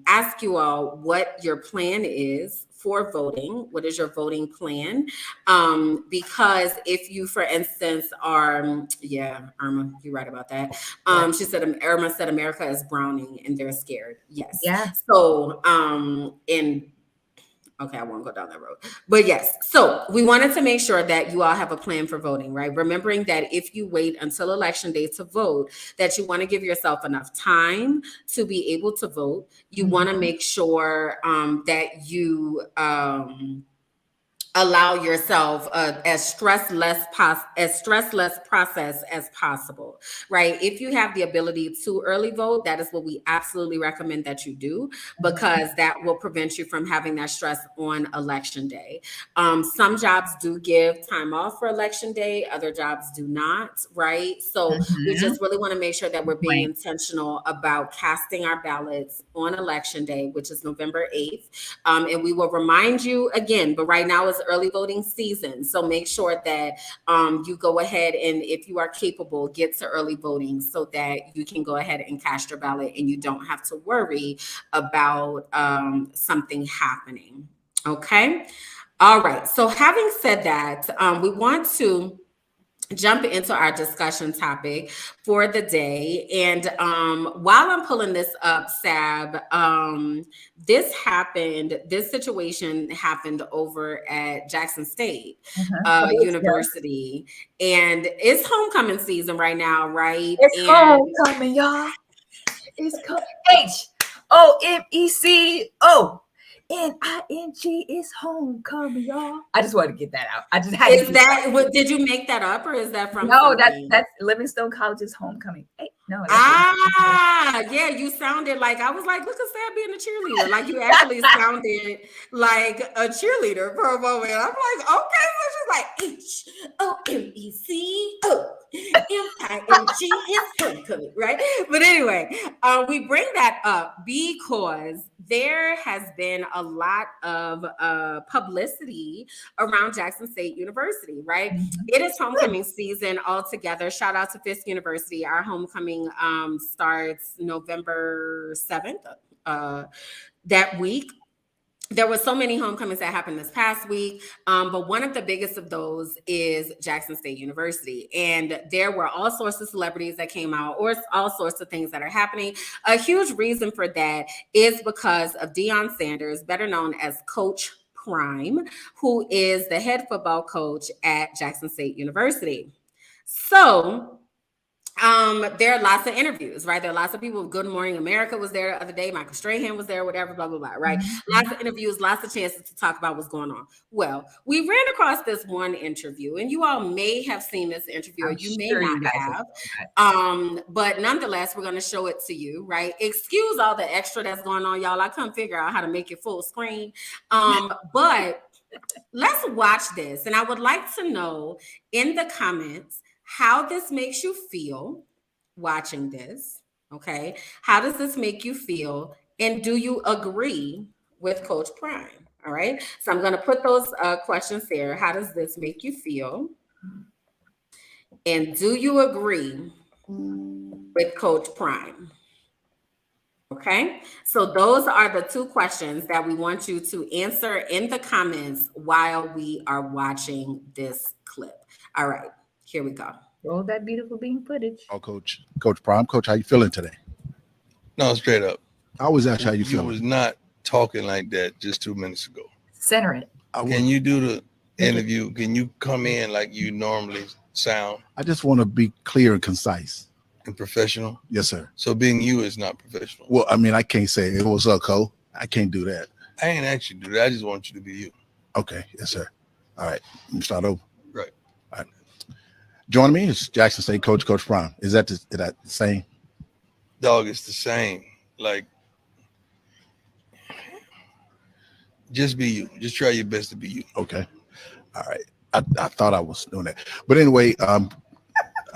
ask you all what your plan is for voting. What is your voting plan? Because if you, for instance, are, Irma, you're right about that. She said, Irma said America is browning and they're scared. Yes. Yeah. So, okay, I won't go down that road. But yes, so we wanted to make sure that you all have a plan for voting, right? Remembering that if you wait until election day to vote, that you want to give yourself enough time to be able to vote. You want to make sure that you allow yourself as stress-less process as possible, right? If you have the ability to early vote, that is what we absolutely recommend that you do, because that will prevent you from having that stress on election day. Some jobs do give time off for election day, other jobs do not, right? So we just really want to make sure that we're being intentional about casting our ballots on election day, which is November 8th. And we will remind you again, but right now is early voting season. So make sure that you go ahead and, if you are capable, get to early voting so that you can go ahead and cast your ballot and you don't have to worry about something happening. Okay. All right. So having said that, we want to jump into our discussion topic for the day. And while I'm pulling this up, Sab, this situation happened over at Jackson State University. And it's homecoming season right now, right? It's homecoming, y'all. It's HOMECO. NING is homecoming, y'all. I just wanted to get that out. I just had is that what did you make that up, or is that from no? That's Livingstone College's homecoming. Hey, no. Yeah, you sounded like, I was like, look at Sam being a cheerleader. Like, you actually sounded like a cheerleader for a moment. I'm like, okay, so she's like HOMECO. MING is homecoming, right? But anyway, we bring that up because there has been a lot of publicity around Jackson State University, right? It is homecoming season altogether. Shout out to Fisk University. Our homecoming starts November 7th that week. There were so many homecomings that happened this past week, but one of the biggest of those is Jackson State University. And there were all sorts of celebrities that came out, or all sorts of things that are happening. A huge reason for that is because of Deion Sanders, better known as Coach Prime, who is the head football coach at Jackson State University. So there are lots of interviews, right? There are lots of people. Good Morning America was there the other day. Michael Strahan was there, whatever, blah, blah, blah, right? Lots of interviews, lots of chances to talk about what's going on. Well, we ran across this one interview, and you all may have seen this interview, or you may not have. But nonetheless, we're going to show it to you, right? Excuse all the extra that's going on, y'all. I couldn't figure out how to make it full screen. But let's watch this. And I would like to know in the comments how this makes you feel watching this. Okay. How does this make you feel? And do you agree with Coach Prime? All right. So I'm going to put those questions there. How does this make you feel? And do you agree with Coach Prime? Okay, so those are the two questions that we want you to answer in the comments while we are watching this clip. All right, here we go. Roll that beautiful bean footage. Oh, Coach Prime. Coach, how you feeling today? No, straight up. I always ask how you You feeling. was not talking like that just 2 minutes ago. Center it. Can you do the interview? Can you come in like you normally sound I just want to be clear and concise. and professional? Yes, sir. So being you is not professional. Well, I mean, I can't say it was up, Cole. I can't do that. I ain't asked you to do that. I just want you to be you. Okay. Yes, sir. All right. Let me start over. Right. All right. Joining me is Jackson State Coach Prime. Is that the same? Dog, it's the same. Like, just be you. Just try your best to be you. Okay. All right. I thought I was doing that. But anyway, I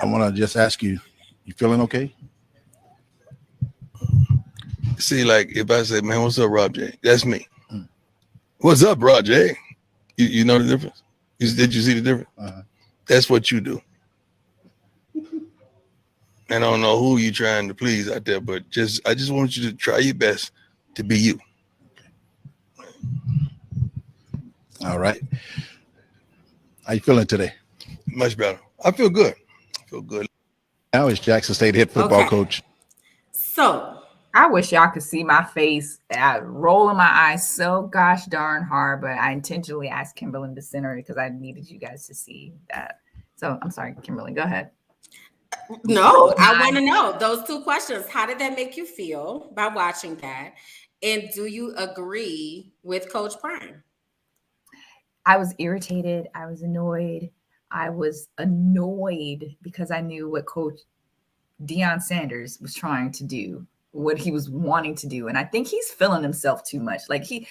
want to just ask you, you feeling okay? See, like if I say, man, what's up, Rob J? That's me. What's up, Rob J? You know the difference? Did you see the difference? That's what you do. And I don't know who you're trying to please out there, but I just want you to try your best to be you. All right. How you feeling today? Much better. I feel good. Now it's Jackson State head football Okay. coach. So I wish y'all could see my face. I rolling my eyes so gosh darn hard, but I intentionally asked Kimberland to center it because I needed you guys to see that. So I'm sorry, Kimberland, go ahead. no, I want to know those two questions. How did that make you feel by watching that? And do you agree with Coach Prime? I was irritated. I was annoyed. I was annoyed because I knew what Coach Deion Sanders was trying to do, what he was wanting to do. And I think he's feeling himself too much. Like he's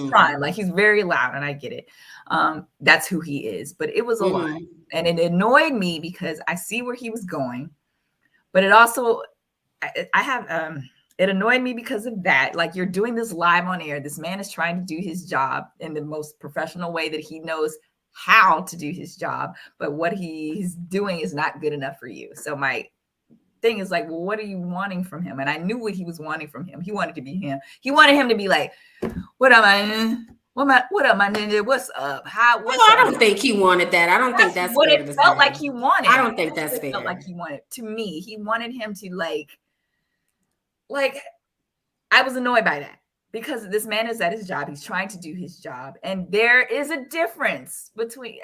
trying, like he's very loud, and I get it. That's who he is. But it was a lot. And it annoyed me because I see where he was going. But it also, it annoyed me because of that. Like, you're doing this live on air. This man is trying to do his job in the most professional way that he knows how to do his job. But what he's doing is not good enough for you. So my thing is like, well, what are you wanting from him? And I knew what he was wanting from him. He wanted to be him. He wanted him to be like, what up, my ninja? What's up? I don't think he wanted that. I don't think that's what it felt like he wanted. I don't think that's fair. Felt like he wanted. To me, he wanted him to like I was annoyed by that because this man is at his job. He's trying to do his job. And there is a difference between,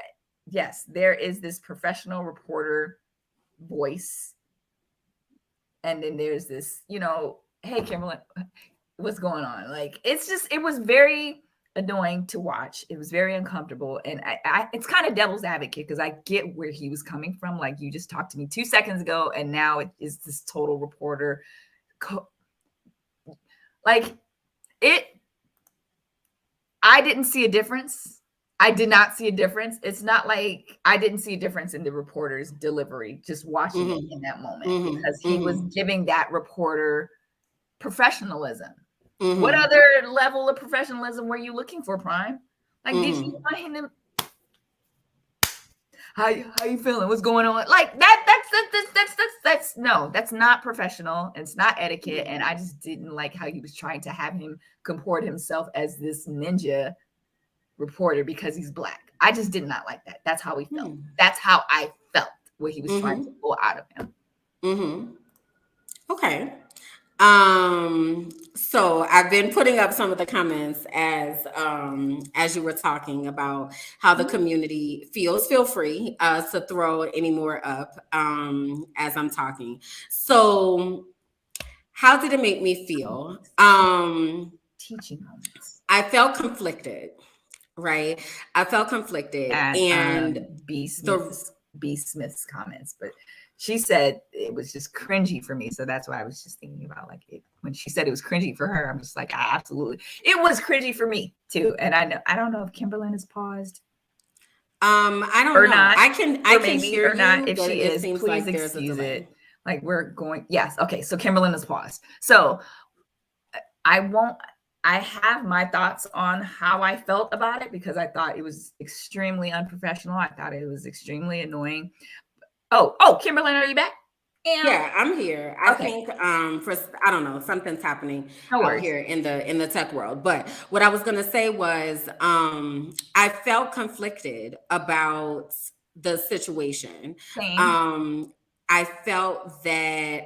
yes, there is this professional reporter voice. And then there's this, hey, Kimberland, what's going on? Like, it was very annoying to watch. It was very uncomfortable. And it's kind of devil's advocate because I get where he was coming from. Like, you just talked to me 2 seconds ago, and now it is this total reporter. I didn't see a difference. I did not see a difference. It's not like I didn't see a difference in the reporter's delivery, just watching it in that moment, because he was giving that reporter professionalism. What other level of professionalism were you looking for, Prime? Like, did you want him to, how you feeling? What's going on? Like that's no, that's not professional. It's not etiquette. And I just didn't like how he was trying to have him comport himself as this ninja reporter because he's black. I just did not like that. That's how he felt. That's how I felt what he was trying to pull out of him. Okay. So I've been putting up some of the comments as you were talking about how the community feels. Feel free to throw any more up as I'm talking. So how did it make me feel? Teaching moments. I felt conflicted, right? I felt conflicted. And B Smith's comments, but she said it was just cringy for me. So that's why I was just thinking about like when she said it was cringy for her, I'm just like, absolutely. It was cringy for me too. And I don't know if Kimberland is paused. I don't or know. Not, I can hear or not. you, If she is, seems please like there's excuse a delay. it. Like we're going, yes. Okay. So Kimberland is paused. So I have my thoughts on how I felt about it because I thought it was extremely unprofessional. I thought it was extremely annoying. Oh, Kimberland, are you back? Yeah, I'm here. I think I don't know, something's happening out here in the tech world. But what I was gonna say was I felt conflicted about the situation. Same. I felt that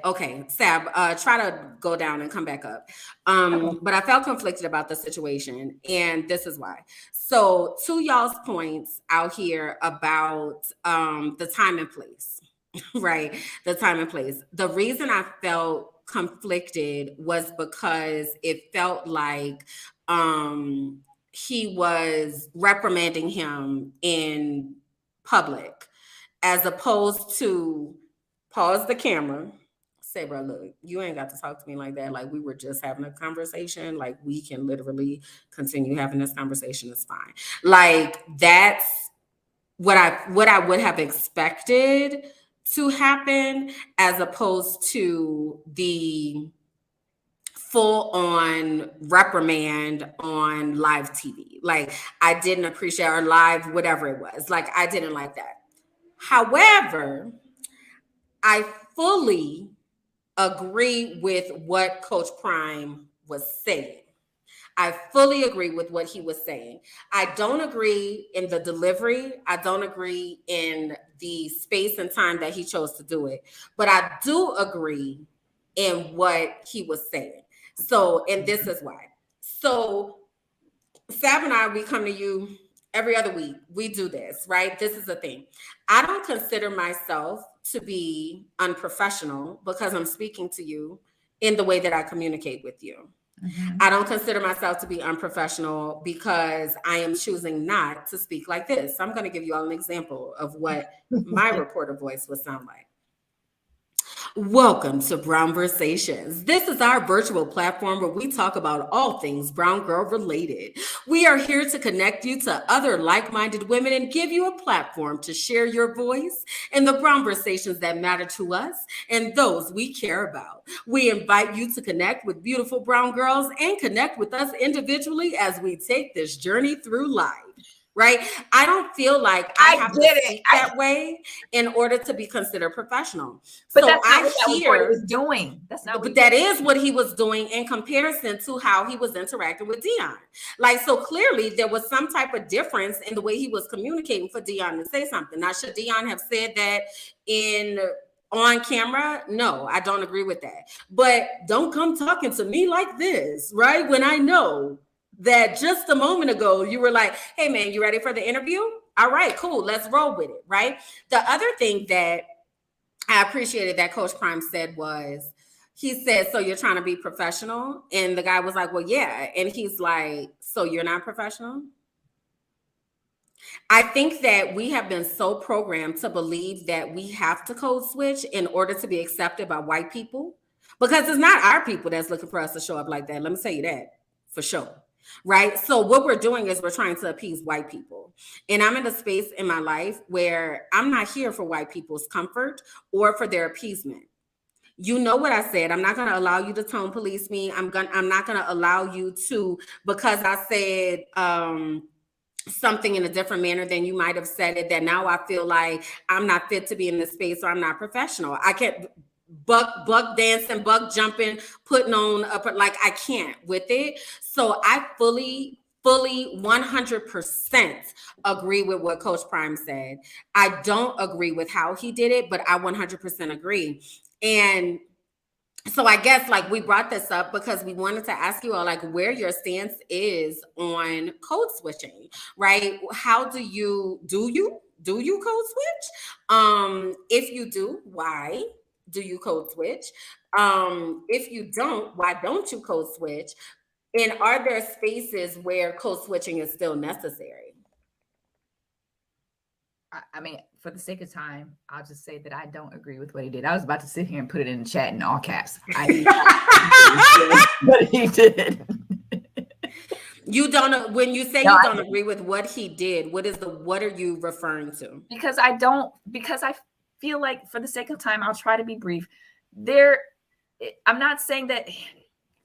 Sab, try to go down and come back up. But I felt conflicted about the situation, and this is why. So to y'all's points out here about the time and place. Right, the time and place. The reason I felt conflicted was because it felt like he was reprimanding him in public as opposed to pause the camera, say, bro, look, you ain't got to talk to me like that. Like we were just having a conversation. Like we can literally continue having this conversation. It's fine. Like that's what I would have expected to happen, as opposed to the full on reprimand on live TV. Like I didn't appreciate, or live, whatever it was. Like I didn't like that. However, I fully agree with what Coach Prime was saying. I fully agree with what he was saying. I don't agree in the delivery. I don't agree in the space and time that he chose to do it. But I do agree in what he was saying. So, and this is why. So, Sab and I, we come to you every other week. We do this, right? This is the thing. I don't consider myself to be unprofessional because I'm speaking to you in the way that I communicate with you. Mm-hmm. I don't consider myself to be unprofessional because I am choosing not to speak like this. I'm going to give you all an example of what my reporter voice would sound like. Welcome to Brownversations. This is our virtual platform where we talk about all things brown girl related. We are here to connect you to other like-minded women and give you a platform to share your voice in the brownversations that matter to us and those we care about. We invite you to connect with beautiful brown girls and connect with us individually as we take this journey through life. Right? I don't feel like I have to speak that way in order to be considered professional. But so that's not what that reporter was doing. That's not. But that is what he was doing in comparison to how he was interacting with Dion. Like, so clearly there was some type of difference in the way he was communicating for Dion to say something. Now, should Dion have said that on camera? No, I don't agree with that. But don't come talking to me like this, right? When I know that just a moment ago, you were like, hey, man, you ready for the interview? All right, cool. Let's roll with it, right? The other thing that I appreciated that Coach Prime said was, he said, so you're trying to be professional? And the guy was like, well, yeah. And he's like, so you're not professional? I think that we have been so programmed to believe that we have to code switch in order to be accepted by white people, because it's not our people that's looking for us to show up like that. Let me tell you that for sure. Right. So what we're doing is we're trying to appease white people. And I'm in a space in my life where I'm not here for white people's comfort or for their appeasement. You know what I said. I'm not going to allow you to tone police me. I'm not going to allow you to, because I said something in a different manner than you might have said it, that now I feel like I'm not fit to be in this space or I'm not professional. I can't buck dancing, buck jumping, putting on up, like I can't with it. So I fully 100% agree with what Coach Prime said. I don't agree with how he did it, but I 100% agree. And So I guess like we brought this up because we wanted to ask you all like where your stance is on code switching, right? How do you code switch? If you do, why do you code switch? If you don't, why don't you code switch? And are there spaces where code switching is still necessary? I mean, for the sake of time, I'll just say that I don't agree with what he did. I was about to sit here and put it in the chat in all caps. But he did. You don't, when you say you don't agree with what he did, what are you referring to? Because I feel like for the sake of time, I'll try to be brief. I'm not saying that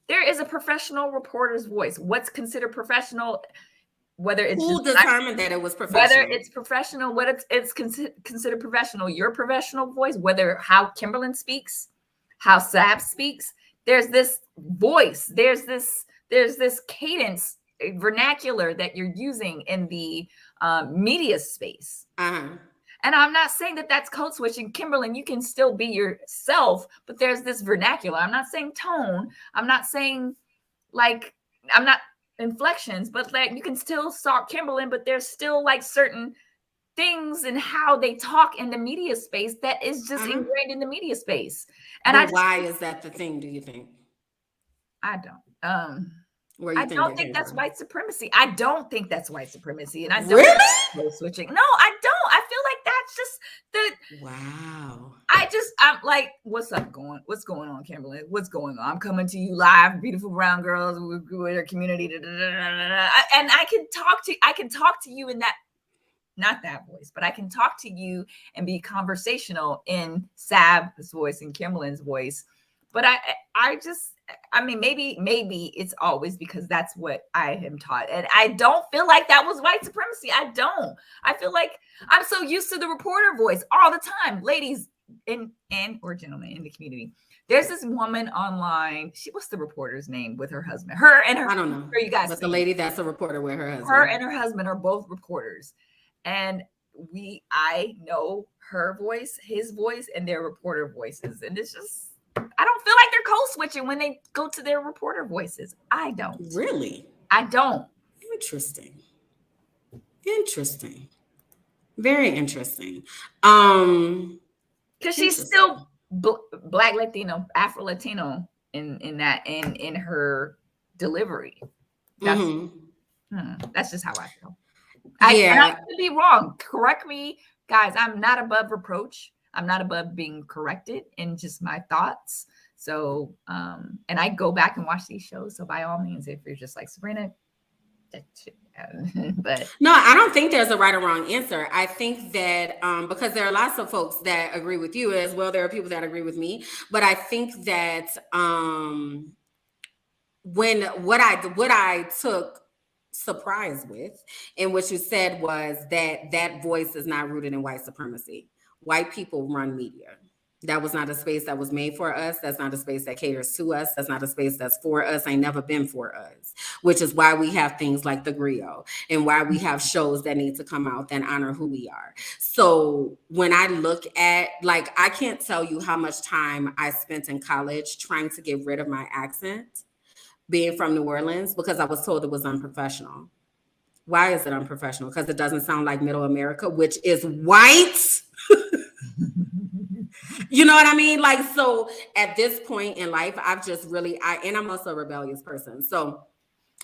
there is a professional reporter's voice. What's considered professional? Whether it's who determined that it was professional? Whether it's professional, what it's considered professional, your professional voice, whether how Kimberland speaks, how Sab speaks, there's this voice, there's this cadence, vernacular that you're using in the media space. And I'm not saying that that's code switching. Kimberland, you can still be yourself, but there's this vernacular. I'm not saying tone. I'm not saying like, I'm not inflections, but like you can still talk Kimberland, but there's still like certain things in how they talk in the media space that is just ingrained in the media space. And why is that the thing, do you think? I don't. I don't think that's white supremacy. I don't think that's white supremacy. And I don't code switching. No, I don't. I feel like that's just the wow. I'm like, what's going on, Kimberland? What's going on? I'm coming to you live, beautiful brown girls with our community. And I can talk to you in that, not that voice, but I can talk to you and be conversational in Sab's voice and Kimberland's voice. But I mean, maybe it's always because that's what I am taught. And I don't feel like that was white supremacy. I don't. I feel like I'm so used to the reporter voice all the time. Ladies or gentlemen in the community. There's this woman online. What's the reporter's name with her husband? I don't know. You guys, but the lady that's a reporter with her husband. Her and her husband are both reporters. And I know her voice, his voice, and their reporter voices. And it's just, I don't feel like they're code switching when they go to their reporter voices. I don't. Really? I don't. Interesting. Very interesting. Because she's still Black Latino, Afro Latino in her delivery. That's just how I feel. I could be wrong. Correct me, guys. I'm not above reproach. I'm not above being corrected in just my thoughts. So, and I go back and watch these shows. So by all means, if you're just like Sabrina, but no, I don't think there's a right or wrong answer. I think that because there are lots of folks that agree with you as well. There are people that agree with me, but I think that when what I took surprise with and what you said was that voice is not rooted in white supremacy. White people run media. That was not a space that was made for us. That's not a space that caters to us. That's not a space that's for us. Ain't never been for us, which is why we have things like the griot and why we have shows that need to come out that honor who we are. So when I look at, like, I can't tell you how much time I spent in college trying to get rid of my accent, being from New Orleans, because I was told it was unprofessional. Why is it unprofessional? Because it doesn't sound like middle America, which is white. You know what I mean? Like, so at this point in life, I've just really, and I'm also a rebellious person. So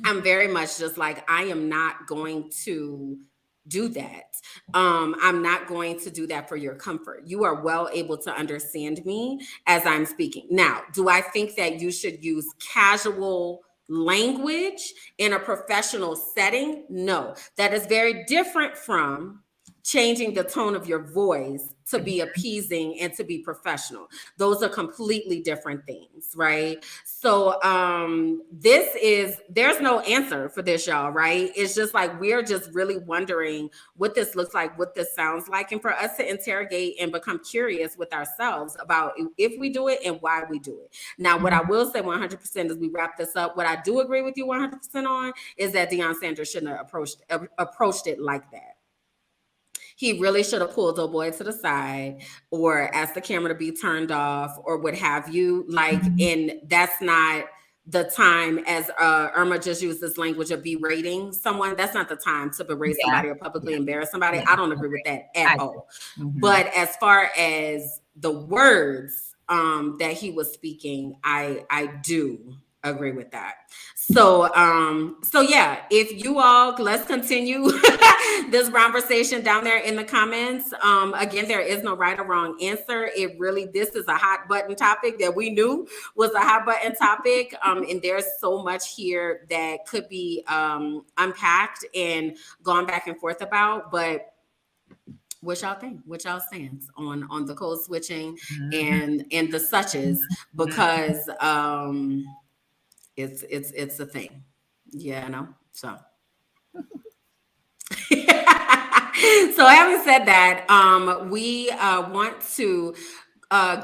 I'm very much just like, I am not going to do that. I'm not going to do that for your comfort. You are well able to understand me as I'm speaking. Now, do I think that you should use casual language in a professional setting? No, that is very different from changing the tone of your voice to be appeasing and to be professional. Those are completely different things, right? So there's no answer for this, y'all, right? It's just like, we're just really wondering what this looks like, what this sounds like, and for us to interrogate and become curious with ourselves about if we do it and why we do it. Now, what I will say 100% as we wrap this up, what I do agree with you 100% on is that Deion Sanders shouldn't have approached it like that. he really should have pulled old boy to the side or asked the camera to be turned off or what have you. Like, and that's not the time, as Irma just used this language of berating someone. That's not the time to berate somebody or publicly embarrass somebody. I don't agree with that at all. But as far as the words that he was speaking, I do agree with that. So yeah, if you all, let's continue this conversation down there in the comments. Again, there is no right or wrong answer. This is a hot button topic that we knew was a hot button topic. And there's so much here that could be unpacked and gone back and forth about, but what y'all think? What y'all stance on the code switching and the suches, because it's a thing, so so having said that, we want to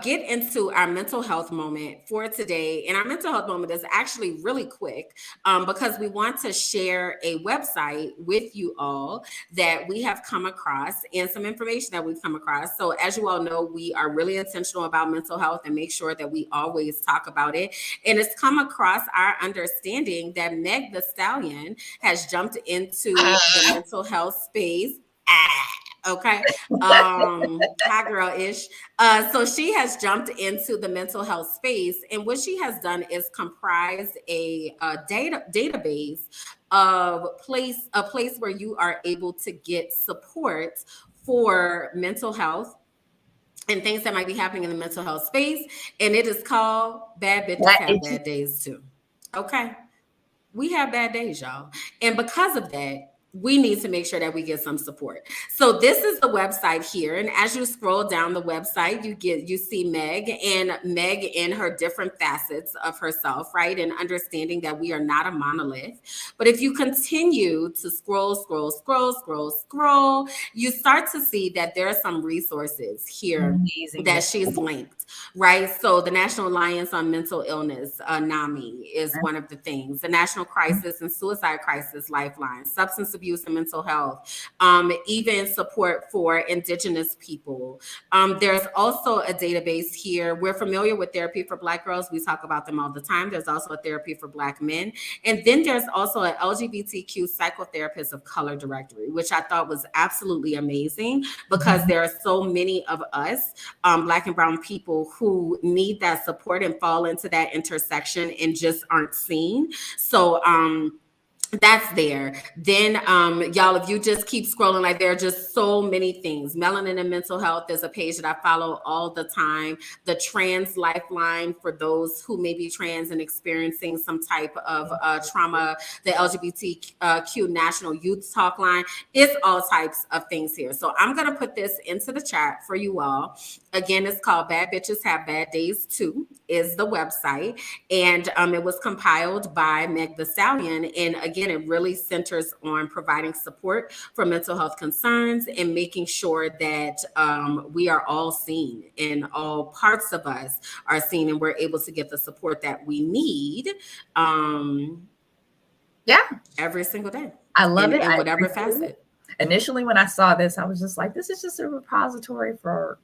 get into our mental health moment for today. And our mental health moment is actually really quick because we want to share a website with you all that we have come across and some information that we've come across. So as you all know, we are really intentional about mental health and make sure that we always talk about it. And it's come across our understanding that Meg the Stallion has jumped into the mental health space. Okay. High girl-ish. So she has jumped into the mental health space, and what she has done is comprised a database of a place where you are able to get support for mental health and things that might be happening in the mental health space. And it is called Bad Bitches Have Bad Days Too. Okay. We have bad days, y'all. And because of that, we need to make sure that we get some support. So this is the website here. And as you scroll down the website, you see Meg in her different facets of herself, right? And understanding that we are not a monolith. But if you continue to scroll, you start to see that there are some resources here that she's linked, right? So the National Alliance on Mental Illness, NAMI, is one of the things. The National Crisis and Suicide Crisis Lifeline, Substance Abuse and Mental Health, even support for Indigenous people. There's also a database here. We're familiar with Therapy for Black Girls. We talk about them all the time. There's also a Therapy for Black Men. And then there's also an LGBTQ Psychotherapists of Color directory, which I thought was absolutely amazing because there are so many of us, Black and Brown people, who need that support and fall into that intersection and just aren't seen. So, that's there. Then y'all, if you just keep scrolling, like there are just so many things. Melanin and Mental Health is a page that I follow all the time. The Trans Lifeline for those who may be trans and experiencing some type of trauma. The LGBTQ National Youth Talk Line. It's all types of things here. So I'm going to put this into the chat for you all. Again, it's called Bad Bitches Have Bad Days Too, is the website. And it was compiled by Meg the Stallion. And again, it really centers on providing support for mental health concerns and making sure that we are all seen and all parts of us are seen and we're able to get the support that we need every single day. I love it. In whatever facet. Initially, when I saw this, I was just like, this is just a repository for...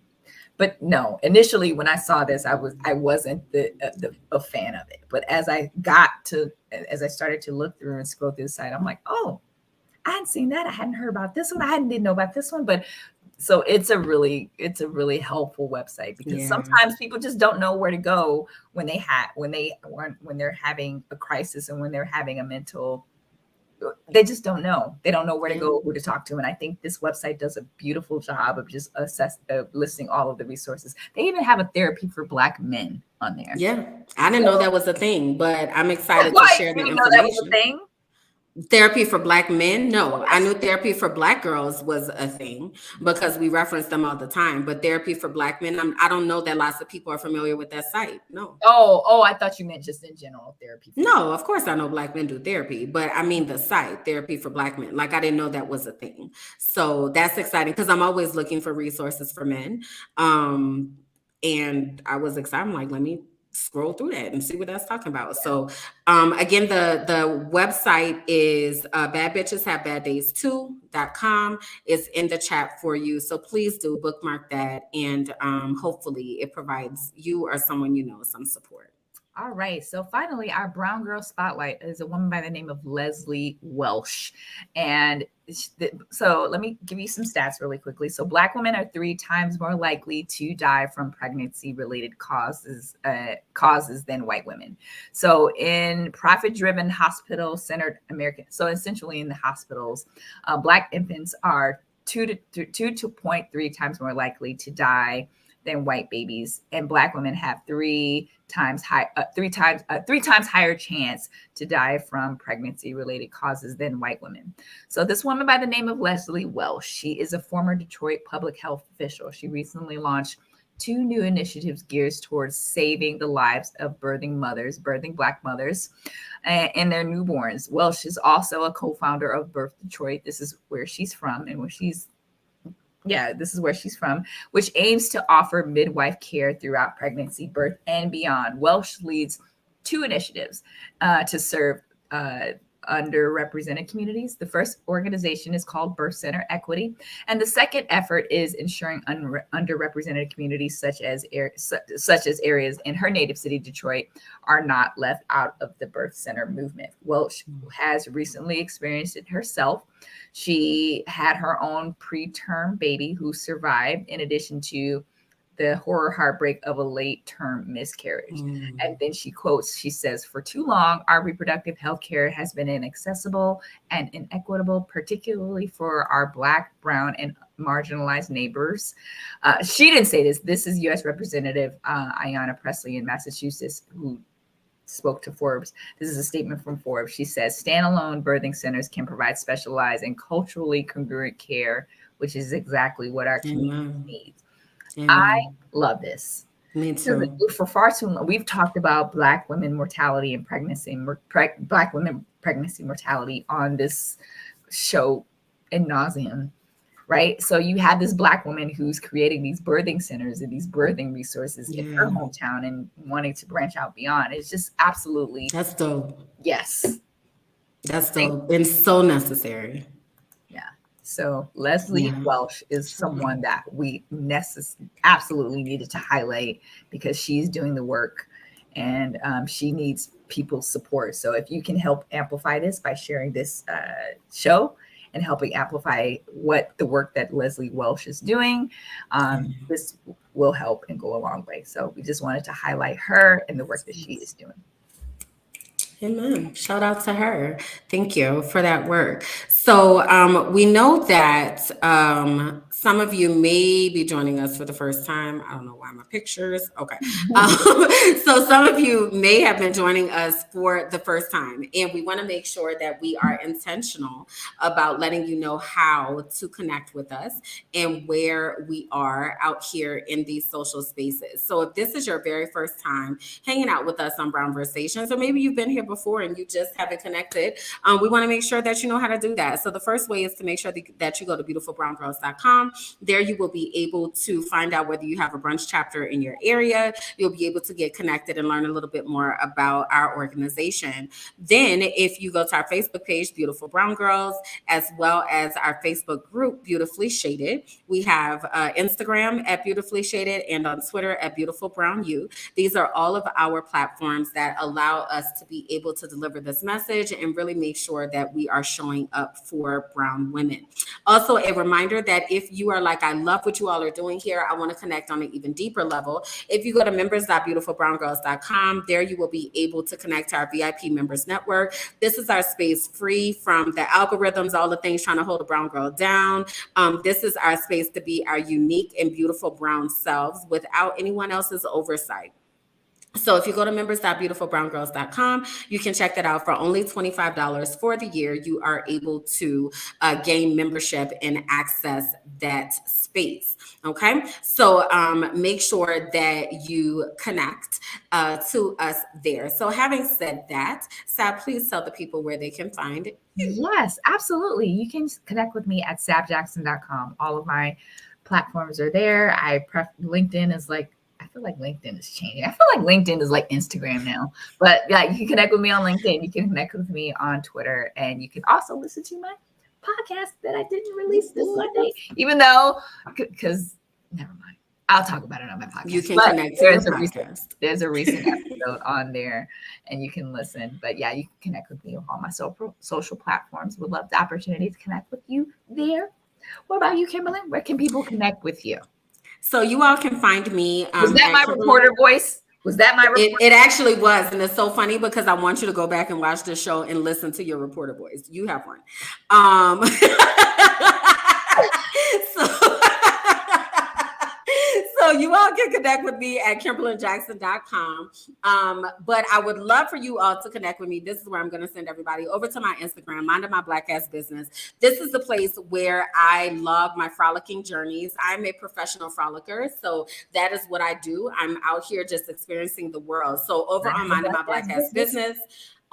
But no, initially when I saw this, I wasn't a fan of it. But as I started to look through and scroll through the site, I'm like, oh, I hadn't seen that. I hadn't heard about this one. I didn't know about this one. But so it's a really helpful website because sometimes people just don't know where to go when they're having a crisis and when they're having a mental. They just don't know. They don't know where to go, who to talk to. And I think this website does a beautiful job of just listing all of the resources. They even have a Therapy for Black Men on there. Yeah. I didn't know that was a thing, but I'm excited to share the information. That was a thing? Therapy for Black Men? No, I knew Therapy for Black Girls was a thing because we reference them all the time. But Therapy for Black Men, I don't know that lots of people are familiar with that site. No. Oh, I thought you meant just in general therapy. No, of course I know Black men do therapy, but I mean the site, Therapy for Black Men. Like I didn't know that was a thing. So that's exciting because I'm always looking for resources for men. And I was excited. I'm like, let me scroll through that and see what that's talking about. So again, the website is badbitcheshavebaddays2.com. It's in the chat for you. So please do bookmark that, and hopefully it provides you or someone you know some support. All right. So finally, our Brown Girl Spotlight is a woman by the name of Leslie Welsh. And so let me give you some stats really quickly. So Black women are 3 times more likely to die from pregnancy-related causes than white women. So in profit-driven, hospital-centered American, so essentially in the hospitals, Black infants are 2.3 times more likely to die than white babies, and Black women have 3 times higher chance to die from pregnancy-related causes than white women. So this woman by the name of Leslie Welsh, she is a former Detroit public health official. She recently launched 2 new initiatives geared towards saving the lives of birthing Black mothers, and their newborns. Welsh is also a co-founder of Birth Detroit. This is where she's from, and this is where she's from, which aims to offer midwife care throughout pregnancy, birth, and beyond. Welsh leads 2 initiatives to serve underrepresented communities. The first organization is called Birth Center Equity, and the second effort is ensuring underrepresented communities such as areas in her native city, Detroit, are not left out of the birth center movement. Welsh has recently experienced it herself. She had her own preterm baby who survived, in addition to the horror heartbreak of a late-term miscarriage. And then she says, "For too long, our reproductive health care has been inaccessible and inequitable, particularly for our Black, brown, and marginalized neighbors." She didn't say this. This is U.S. Representative Ayanna Pressley in Massachusetts, who spoke to Forbes. This is a statement from Forbes. She says, "Standalone birthing centers can provide specialized and culturally congruent care, which is exactly what our community needs." I love this. Me too. For far too long, we've talked about Black women mortality and pregnancy, Black women pregnancy mortality on this show ad nauseum, right? So you have this Black woman who's creating these birthing centers and these birthing resources in her hometown and wanting to branch out beyond. It's just absolutely. That's dope. Yes. That's dope and so necessary. So Leslie Welsh is someone that we absolutely needed to highlight, because she's doing the work, and she needs people's support. So if you can help amplify this by sharing this show and helping amplify the work that Leslie Welsh is doing, this will help and go a long way. So we just wanted to highlight her and the work that she is doing. Amen. Shout out to her. Thank you for that work. So we know that some of you may be joining us for the first time. I don't know why my pictures. Okay. So some of you may have been joining us for the first time, and we want to make sure that we are intentional about letting you know how to connect with us and where we are out here in these social spaces. So if this is your very first time hanging out with us on Brown Versations, or maybe you've been here before and you just haven't connected, we want to make sure that you know how to do that. So the first way is to make sure that you go to beautifulbrowngirls.com. There you will be able to find out whether you have a brunch chapter in your area. You'll be able to get connected and learn a little bit more about our organization. Then if you go to our Facebook page, Beautiful Brown Girls, as well as our Facebook group, Beautifully Shaded, we have Instagram at Beautifully Shaded and on Twitter at Beautiful Brown You. These are all of our platforms that allow us to be able to deliver this message and really make sure that we are showing up for brown women. Also, a reminder that if you are like, I love what you all are doing here, I want to connect on an even deeper level. If you go to members.beautifulbrowngirls.com, there you will be able to connect to our VIP members network. This is our space free from the algorithms, all the things trying to hold a brown girl down. This is our space to be our unique and beautiful brown selves without anyone else's oversight. So if you go to members.beautifulbrowngirls.com, you can check that out for only $25 for the year. You are able to gain membership and access that space. Okay, so make sure that you connect to us there. So having said that, Sab, please tell the people where they can find it. Yes, absolutely. You can connect with me at sabjackson.com. All of my platforms are there. LinkedIn is like I feel like LinkedIn is changing. I feel like LinkedIn is like Instagram now. But yeah, you can connect with me on LinkedIn. You can connect with me on Twitter. And you can also listen to my podcast that I didn't release this Sunday, even though, because never mind. I'll talk about it on my podcast. You can connect to your podcast. There's a recent episode on there and you can listen. But yeah, you can connect with me on all my social platforms. Would love the opportunity to connect with you there. What about you, Kimberland? Where can people connect with you? So you all can find me. Was that my reporter voice? Was that my reporter? It actually was. And it's so funny because I want you to go back and watch the show and listen to your reporter voice. You have one. So you all can connect with me at KimberlandJackson.com. But I would love for you all to connect with me. This is where I'm going to send everybody over to my Instagram, Minding My Black Ass Business. This is the place where I log my frolicking journeys. I'm a professional frolicker, so that is what I do. I'm out here just experiencing the world. So over on Minding My Black Ass Business,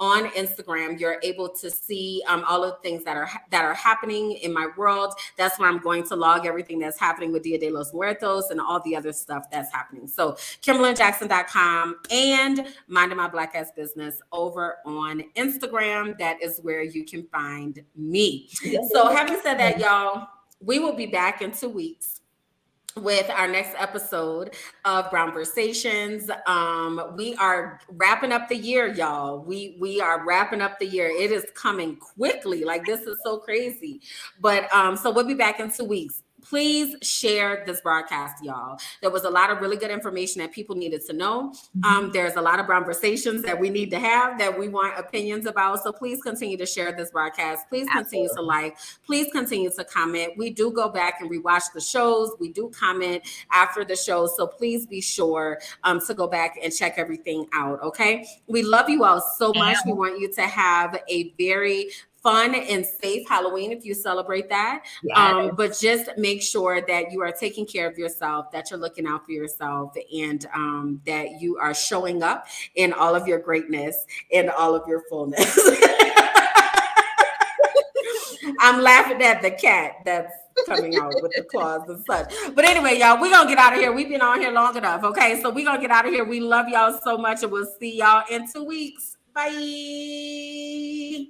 on Instagram, you're able to see all of the things that are happening in my world. That's where I'm going to log everything that's happening with Dia de los Muertos and all the other stuff that's happening. So KimberlandJackson.com and Minding My Black Ass Business over on Instagram. That is where you can find me. So having said that, y'all, we will be back in 2 weeks with our next episode of Brown Conversations. We are wrapping up the year, y'all. We are wrapping up the year. It is coming quickly. Like, this is so crazy. But so we'll be back in 2 weeks. Please share this broadcast, y'all. There was a lot of really good information that people needed to know. There's a lot of conversations that we need to have that we want opinions about. So please continue to share this broadcast. Please continue to like. Please continue to comment. We do go back and rewatch the shows. We do comment after the show. So please be sure to go back and check everything out. Okay. We love you all so much. We want you to have a very fun and safe Halloween if you celebrate that. Yes. But just make sure that you are taking care of yourself, that you're looking out for yourself, and that you are showing up in all of your greatness and all of your fullness. I'm laughing at the cat that's coming out with the claws and such. But anyway, y'all, we're going to get out of here. We've been on here long enough. Okay, so we're going to get out of here. We love y'all so much, and we'll see y'all in 2 weeks. Bye.